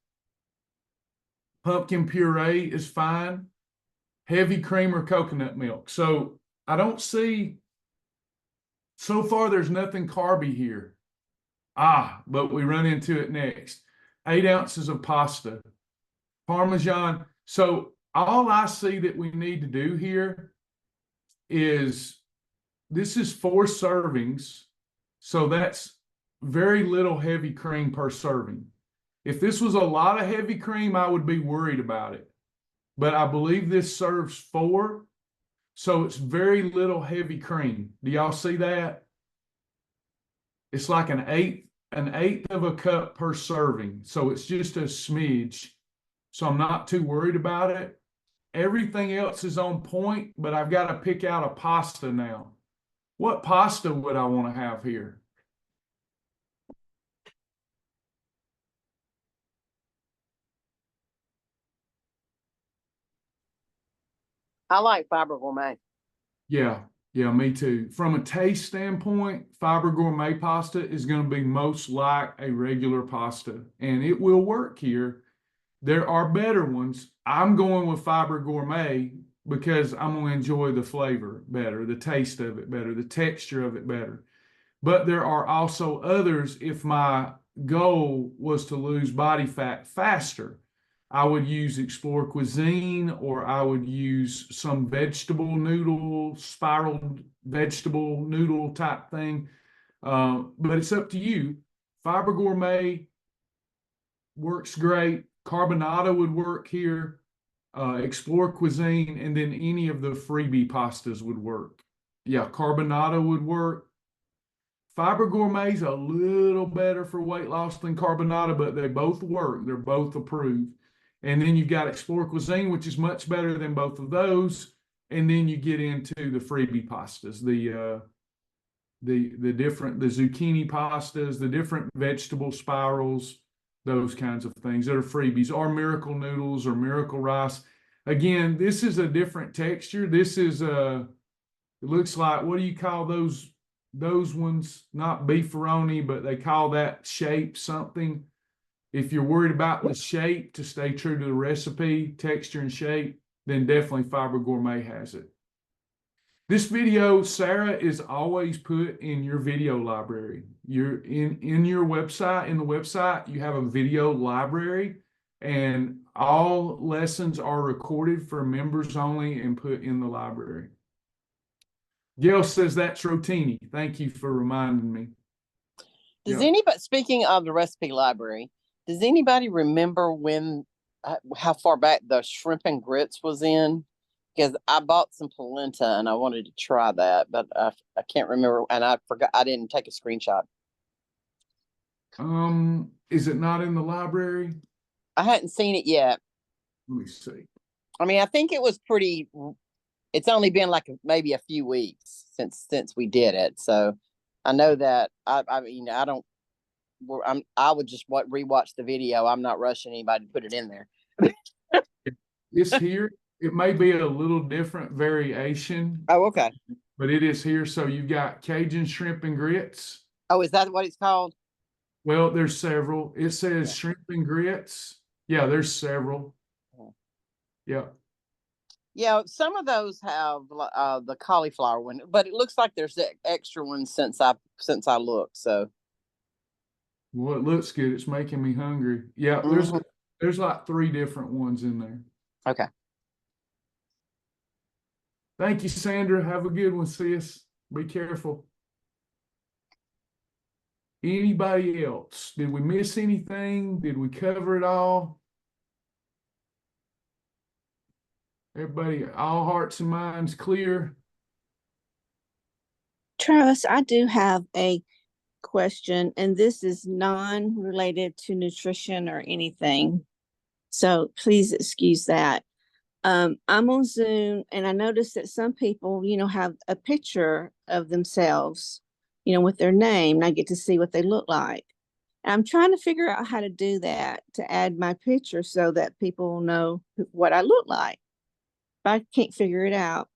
Pumpkin puree is fine. Heavy cream or coconut milk. So I don't see, so far there's nothing carby here. But we run into it next. 8 ounces of pasta. Parmesan. So all I see that we need to do here is, this is 4 servings. So that's very little heavy cream per serving. If this was a lot of heavy cream, I would be worried about it. But I believe this serves 4. So it's very little heavy cream. Do y'all see that? It's like an eighth of a cup per serving. So it's just a smidge. So I'm not too worried about it. Everything else is on point, but I've got to pick out a pasta now. What pasta would I want to have here? I like Fiber Gourmet. Yeah, me too. From a taste standpoint, Fiber Gourmet pasta is going to be most like a regular pasta, and it will work here. There are better ones. I'm going with Fiber Gourmet because I'm going to enjoy the flavor better, the taste of it better, the texture of it better. But there are also others. If my goal was to lose body fat faster, I would use Explore Cuisine, or I would use some vegetable noodle, spiraled vegetable noodle type thing. But it's up to you. Fiber Gourmet works great. Carbonara would work here. Explore Cuisine, and then any of the freebie pastas would work. Yeah, Carbonara would work. Fiber Gourmet's a little better for weight loss than Carbonara, but they both work. They're both approved. And then you've got Explore Cuisine, which is much better than both of those. And then you get into the freebie pastas, the different, the zucchini pastas, the different vegetable spirals, those kinds of things that are freebies, or miracle noodles or miracle rice. Again, this is a different texture. This is it looks like, what do you call those ones? Not beefaroni, but they call that shape something. If you're worried about the shape, to stay true to the recipe, texture and shape, then definitely Fiber Gourmet has it. This video, Sarah, is always put in your video library. You're in your website, in the website, you have a video library, and all lessons are recorded for members only and put in the library. Gail says that's rotini. Thank you for reminding me. Does Yeah. anybody, speaking of the recipe library, does anybody remember when, how far back the shrimp and grits was in? Because I bought some polenta and I wanted to try that, but I can't remember, and I forgot, I didn't take a screenshot. Is it not in the library? I hadn't seen it yet. Let me see. I mean, I think it was pretty, it's only been like maybe a few weeks since we did it. So I know that I mean, I would just rewatch the video. I'm not rushing anybody to put it in there. It's here. It may be a little different variation, Oh, okay. but it is here. So you've got Cajun shrimp and grits. Oh, is that what it's called? Well, there's several. It says shrimp and grits. Yeah, there's several. Yeah. Yeah, some of those have the cauliflower one, but it looks like there's extra ones since I looked. So, Well, it looks good. It's making me hungry. Yeah, there's like 3 different ones in there. okay. Thank you, Sandra. Have a good one, sis. Be careful. Anybody else? Did we miss anything? Did we cover it all? Everybody, all hearts and minds clear? Travis, I do have a question, and this is non-related to nutrition or anything. So please excuse that. I'm on Zoom, and I noticed that some people, have a picture of themselves, with their name, and I get to see what they look like. And I'm trying to figure out how to do that, to add my picture so that people will know what I look like. But I can't figure it out.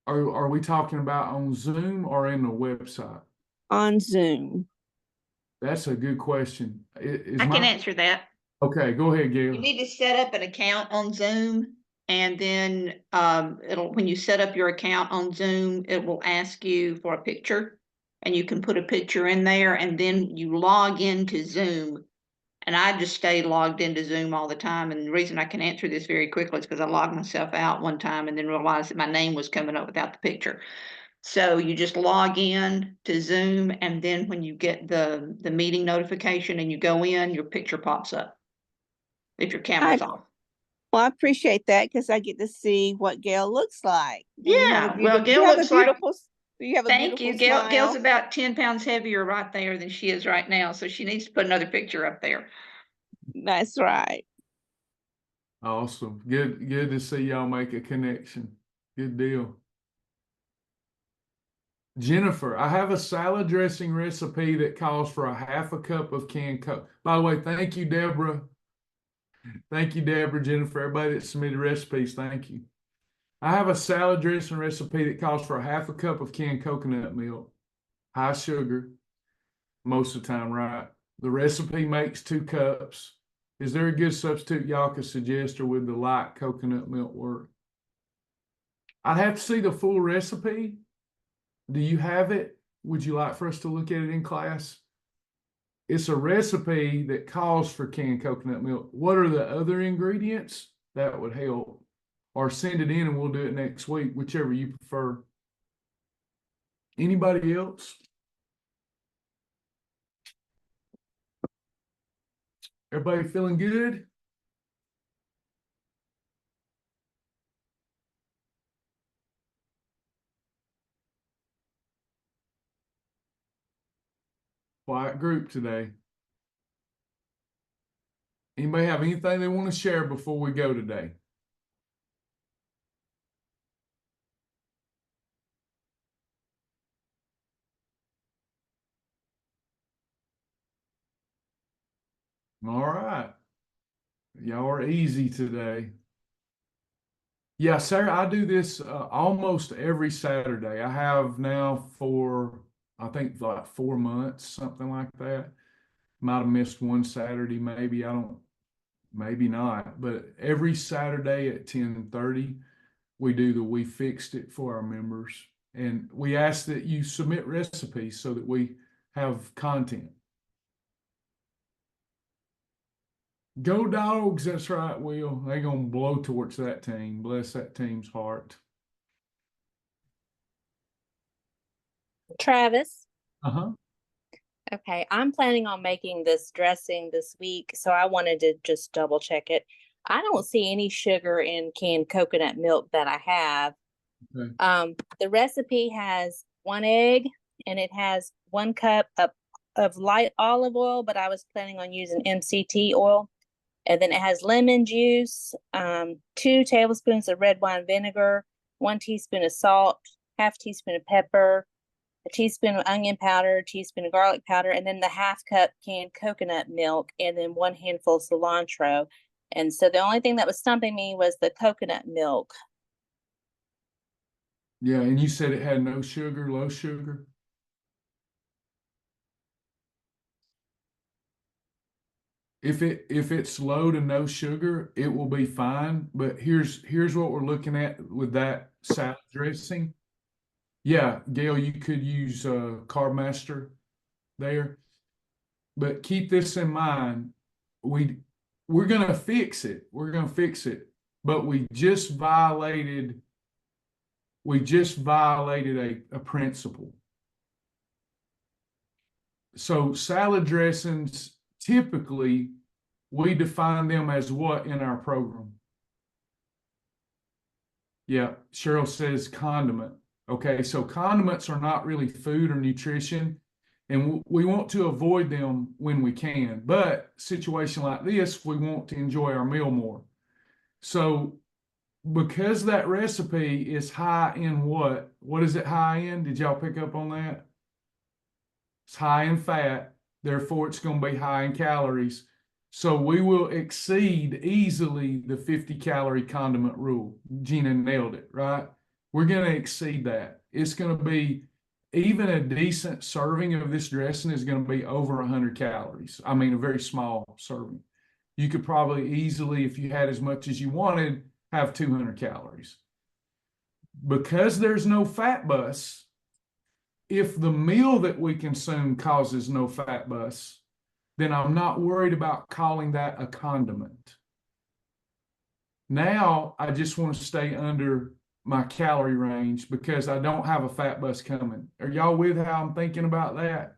Are we talking about on Zoom or in the website? On Zoom. That's a good question. I can answer that. Okay, go ahead, Gail. You need to set up an account on Zoom, and then when you set up your account on Zoom, it will ask you for a picture, and you can put a picture in there, and then you log into Zoom. And I just stay logged into Zoom all the time. And the reason I can answer this very quickly is because I logged myself out one time and then realized that my name was coming up without the picture. So you just log in to Zoom, and then when you get the meeting notification and you go in, your picture pops up if your camera's off. Well, I appreciate that because I get to see what Gail looks like. Yeah, well, Gail looks like. You have a Thank you, beautiful smile. Gail's about 10 pounds heavier right there than she is right now, so she needs to put another picture up there. That's right. Awesome. Good to see y'all make a connection. Good deal. Jennifer, I have a salad dressing recipe that calls for a half a cup of canned Coke. By the way, thank you, Deborah. Thank you, Deborah, Jennifer, everybody that submitted recipes. Thank you. I have a salad dressing recipe that calls for a half a cup of canned coconut milk, high sugar, most of the time, right? The recipe makes 2 cups. Is there a good substitute y'all could suggest, or would the light coconut milk work? I'd have to see the full recipe. Do you have it? Would you like for us to look at it in class? it's a recipe that calls for canned coconut milk. What are the other ingredients? That would help. Or send it in and we'll do it next week, whichever you prefer. Anybody else? Everybody feeling good? Quiet group today. Anybody have anything they want to share before we go today? All right. Y'all are easy today. Yeah, Sarah, I do this almost every Saturday. I have now for, I think, like 4 months, something like that. Might have missed one Saturday, maybe. Maybe not. But every Saturday at 10:30, we do the We Fixed It for our members. And we ask that you submit recipes so that we have content. Go Dogs, that's right, Will. They're going to blowtorch that team. Bless that team's heart. Travis. Uh-huh. Okay, I'm planning on making this dressing this week, so I wanted to just double check it. I don't see any sugar in canned coconut milk that I have. Okay. The recipe has 1 egg and it has 1 cup of light olive oil, but I was planning on using MCT oil. And then it has lemon juice, 2 tablespoons of red wine vinegar, 1 teaspoon of salt, half teaspoon of pepper, a teaspoon of onion powder, a teaspoon of garlic powder, and then the half cup canned coconut milk, and then 1 handful of cilantro. And so the only thing that was stumping me was the coconut milk. Yeah, and you said it had no sugar, low sugar? If it's low to no sugar, it will be fine. But here's what we're looking at with that salad dressing. Yeah, Gail, you could use Carb Master there. But keep this in mind. We're gonna fix it. We're gonna fix it. But we just violated a principle. So salad dressings, typically, we define them as what in our program? Yeah, Cheryl says condiment. Okay, so condiments are not really food or nutrition, and we want to avoid them when we can. But situation like this, we want to enjoy our meal more. So because that recipe is high in what? What is it high in? Did y'all pick up on that? It's high in fat, therefore it's going to be high in calories. So we will exceed easily the 50-calorie condiment rule. Gina nailed it, right? We're going to exceed that. It's going to be, even a decent serving of this dressing is going to be over 100 calories. I mean, a very small serving. You could probably easily, if you had as much as you wanted, have 200 calories. Because there's no fat bus, if the meal that we consume causes no fat bus, then I'm not worried about calling that a condiment. Now, I just want to stay under my calorie range because I don't have a fat bus coming. Are y'all with how I'm thinking about that?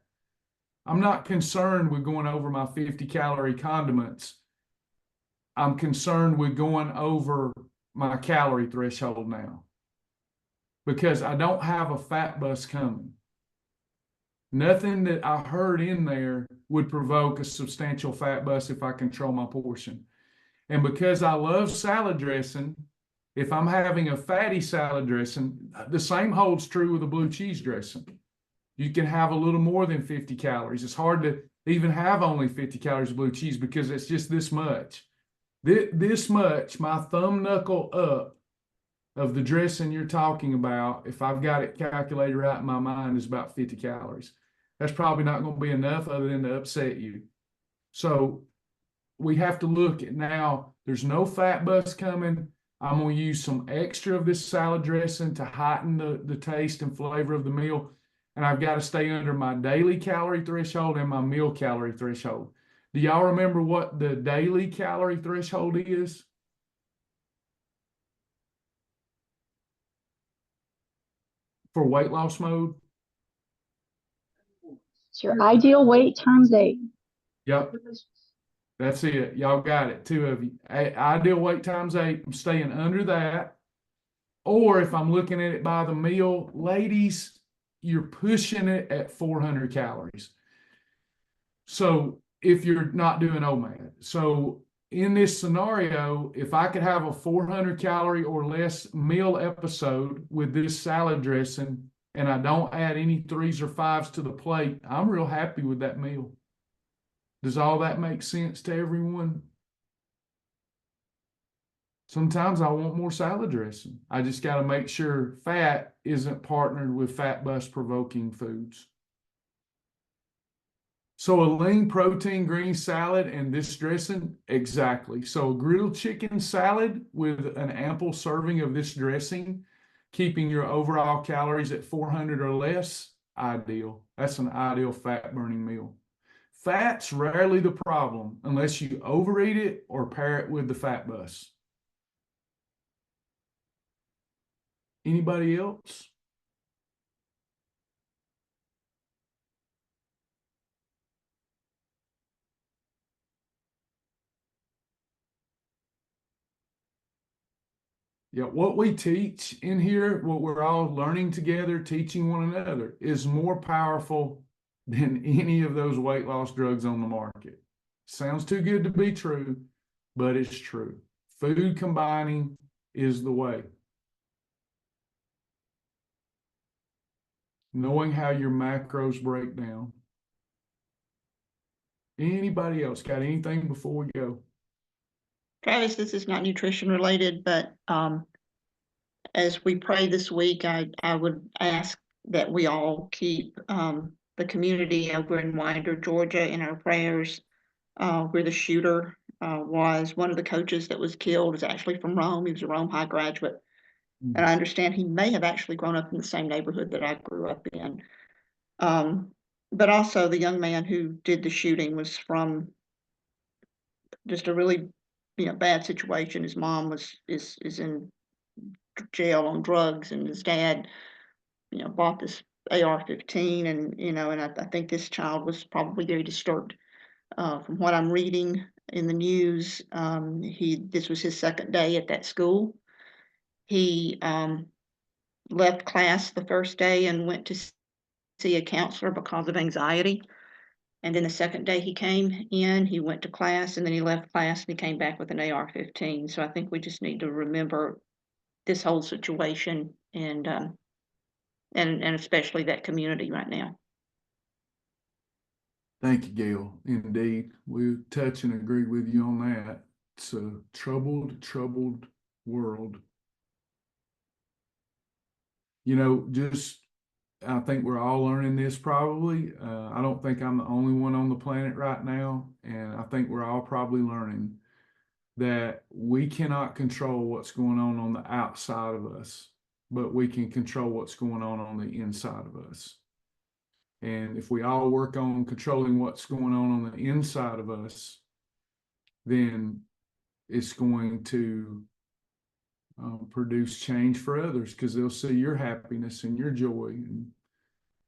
I'm not concerned with going over my 50-calorie condiments. I'm concerned with going over my calorie threshold now because I don't have a fat bus coming. Nothing that I heard in there would provoke a substantial fat bus if I control my portion. And because I love salad dressing, if I'm having a fatty salad dressing, the same holds true with a blue cheese dressing. You can have a little more than 50 calories. It's hard to even have only 50 calories of blue cheese because it's just this much. This much, my thumb knuckle up of the dressing you're talking about, if I've got it calculated right in my mind, is about 50 calories. That's probably not going to be enough other than to upset you. So we have to look at now, there's no fat bus coming. I'm going to use some extra of this salad dressing to heighten the taste and flavor of the meal. and I've got to stay under my daily calorie threshold and my meal calorie threshold. Do y'all remember what the daily calorie threshold is? For weight loss mode? It's your ideal weight times 8. Yep. That's it. Y'all got it. 2 of you. Ideal weight times 8. I'm staying under that. Or if I'm looking at it by the meal, ladies, you're pushing it at 400 calories. So if you're not doing OMAD. So in this scenario, if I could have a 400 calorie or less meal episode with this salad dressing, and I don't add any 3s or 5s to the plate, I'm real happy with that meal. Does all that make sense to everyone? Sometimes I want more salad dressing. I just got to make sure fat isn't partnered with fat bust provoking foods. So a lean protein green salad and this dressing, exactly. So a grilled chicken salad with an ample serving of this dressing, keeping your overall calories at 400 or less, ideal. That's an ideal fat burning meal. Fat's rarely the problem unless you overeat it or pair it with the fat bus. Anybody else? Yeah, what we teach in here, what we're all learning together, teaching one another, is more powerful than any of those weight loss drugs on the market. Sounds too good to be true, but it's true. Food combining is the way. Knowing how your macros break down. Anybody else got anything before we go? Travis, this is not nutrition related, but as we pray this week, I would ask that we all keep the community over in Winder, Georgia, in our prayers, where the shooter was. One of the coaches that was killed is actually from Rome. He was a Rome High graduate. And I understand he may have actually grown up in the same neighborhood that I grew up in. But also the young man who did the shooting was from just a really, bad situation. His mom is in jail on drugs, and his dad, bought this AR-15, and I think this child was probably very disturbed. From what I'm reading in the news, this was his second day at that school. He left class the first day and went to see a counselor because of anxiety. And then the second day he came in, he went to class, and then he left class and he came back with an AR-15. So I think we just need to remember this whole situation and especially that community right now. Thank you, Gail. Indeed, we touch and agree with you on that. It's a troubled world. I think we're all learning this probably. I don't think I'm the only one on the planet right now. And I think we're all probably learning that we cannot control what's going on the outside of us, but we can control what's going on the inside of us. And if we all work on controlling what's going on the inside of us, then it's going to produce change for others, because they'll see your happiness and your joy. And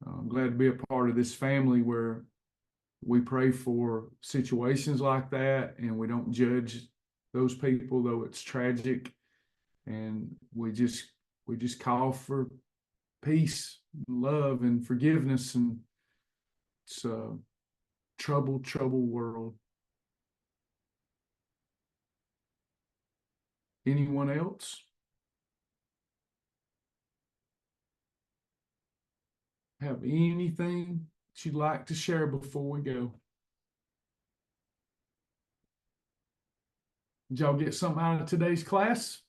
I'm glad to be a part of this family where we pray for situations like that, and we don't judge those people, though it's tragic. And we just call for peace, love, and forgiveness. And it's a troubled world. Anyone else? Have anything that you'd like to share before we go? Did y'all get something out of today's class?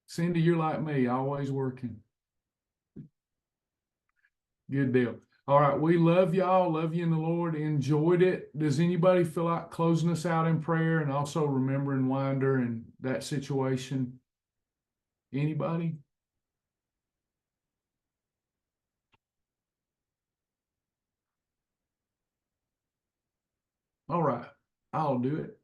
Cindy, you're like me, always working. Good deal. All right, we love y'all, love you in the Lord, enjoyed it. Does anybody feel like closing us out in prayer and also remembering Winder and that situation? Anybody? All right, I'll do it.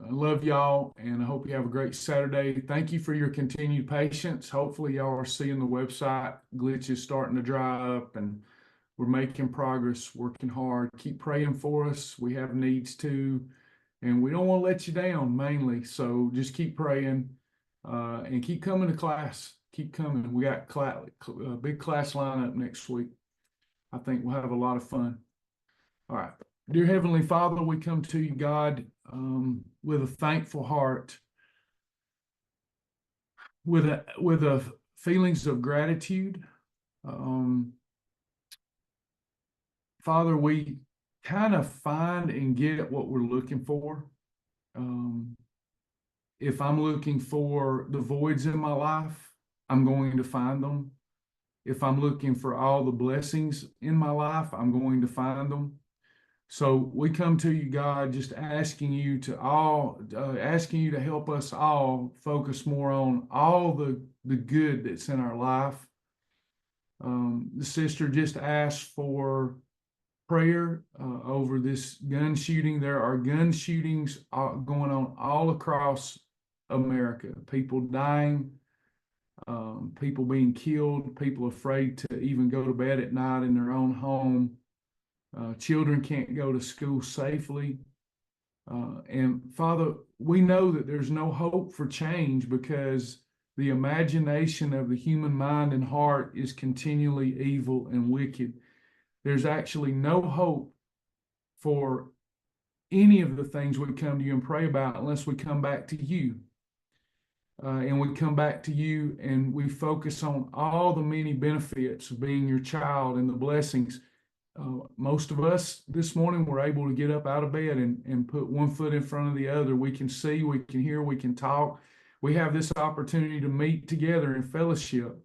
I love y'all, and I hope you have a great Saturday. Thank you for your continued patience. Hopefully, y'all are seeing the website glitches starting to dry up, and we're making progress, working hard. Keep praying for us. We have needs too, and we don't want to let you down mainly. So just keep praying and keep coming to class. Keep coming. We got a big class lineup next week. I think we'll have a lot of fun. All right. Dear Heavenly Father, we come to you, God, with a thankful heart, with a feelings of gratitude. Father, we kind of find and get what we're looking for. If I'm looking for the voids in my life, I'm going to find them. If I'm looking for all the blessings in my life, I'm going to find them. So we come to you, God, just asking you to help us all focus more on all the good that's in our life. The sister just asked for prayer over this gun shooting. There are gun shootings going on all across America. People dying, people being killed, people afraid to even go to bed at night in their own home. Children can't go to school safely. And Father, we know that there's no hope for change because the imagination of the human mind and heart is continually evil and wicked. There's actually no hope for any of the things we come to you and pray about unless we come back to you. And we come back to you and we focus on all the many benefits of being your child and the blessings. Most of us this morning were able to get up out of bed and put one foot in front of the other. We can see, we can hear, we can talk. We have this opportunity to meet together in fellowship.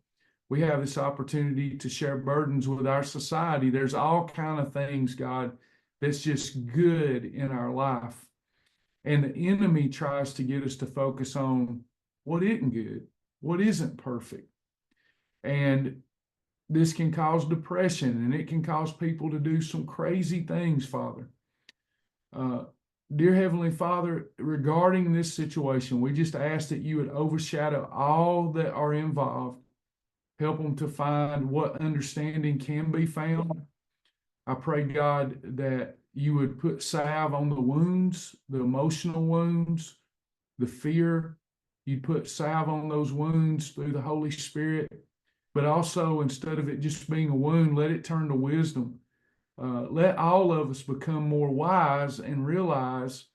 We have this opportunity to share burdens with our society. There's all kind of things, God, that's just good in our life. And the enemy tries to get us to focus on what isn't good, what isn't perfect. And this can cause depression, and it can cause people to do some crazy things, Father. Dear Heavenly Father, regarding this situation, we just ask that you would overshadow all that are involved. Help them to find what understanding can be found. I pray, God, that you would put salve on the wounds, the emotional wounds, the fear. You'd put salve on those wounds through the Holy Spirit. But also, instead of it just being a wound, let it turn to wisdom. Let all of us become more wise and realize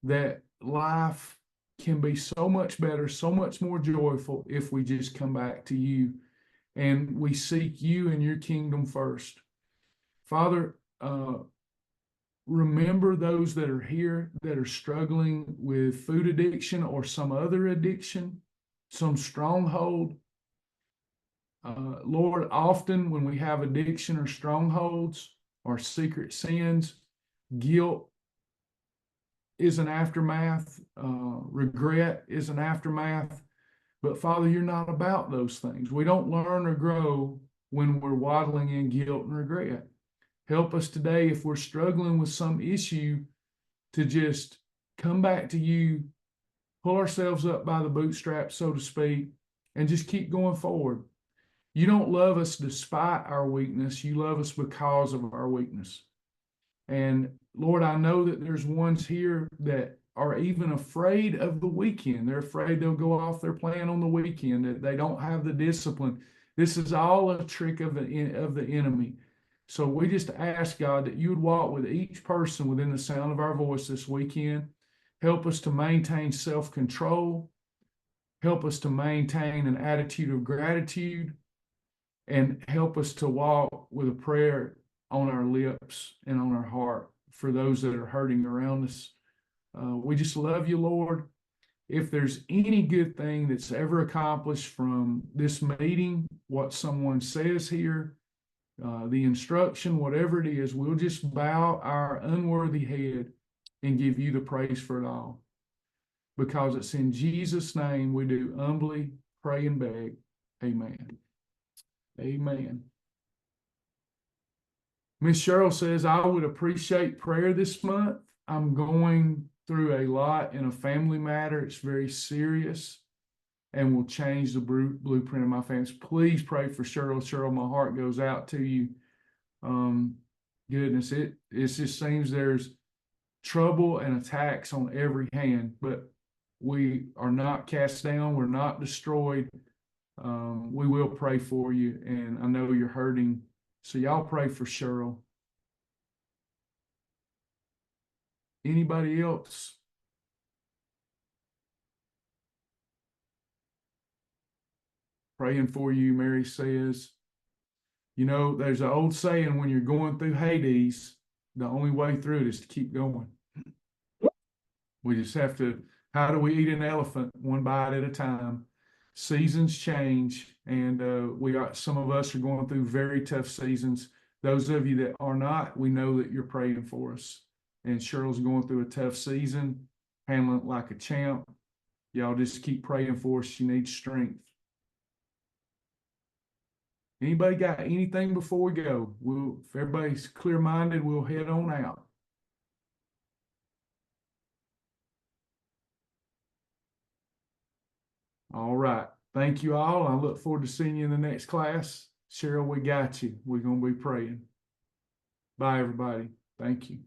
that life can be so much better, so much more joyful if we just come back to you and we seek you and your kingdom first. Father, remember those that are here that are struggling with food addiction or some other addiction, some stronghold. Lord, often when we have addiction or strongholds or secret sins, guilt is an aftermath, regret is an aftermath. But Father, you're not about those things. We don't learn or grow when we're waddling in guilt and regret. Help us today if we're struggling with some issue to just come back to you, pull ourselves up by the bootstraps, so to speak, and just keep going forward. You don't love us despite our weakness. You love us because of our weakness. And Lord, I know that there's ones here that are even afraid of the weekend. They're afraid they'll go off their plan on the weekend, that they don't have the discipline. This is all a trick of the enemy. So we just ask, God, that you would walk with each person within the sound of our voice this weekend. Help us to maintain self-control. Help us to maintain an attitude of gratitude. And help us to walk with a prayer on our lips and on our heart for those that are hurting around us. We just love you, Lord. If there's any good thing that's ever accomplished from this meeting, what someone says here, the instruction, whatever it is, we'll just bow our unworthy head and give you the praise for it all. Because it's in Jesus' name we do humbly pray and beg. Amen. Amen. Miss Cheryl says, I would appreciate prayer this month. I'm going through a lot in a family matter. It's very serious and will change the blueprint of my family. Please pray for Cheryl. Cheryl, my heart goes out to you. Goodness, it just seems there's trouble and attacks on every hand, but we are not cast down. We're not destroyed. We will pray for you, and I know you're hurting. So y'all pray for Cheryl. Anybody else? Praying for you, Mary says. You know, there's an old saying, when you're going through Hades, the only way through it is to keep going. We just have to, how do we eat an elephant? One bite at a time. Seasons change, and some of us are going through very tough seasons. Those of you that are not, we know that you're praying for us. And Cheryl's going through a tough season, handling it like a champ. Y'all just keep praying for us. She needs strength. Anybody got anything before we go? If everybody's clear-minded, we'll head on out. All right. Thank you all. I look forward to seeing you in the next class. Cheryl, we got you. We're going to be praying. Bye, everybody. Thank you.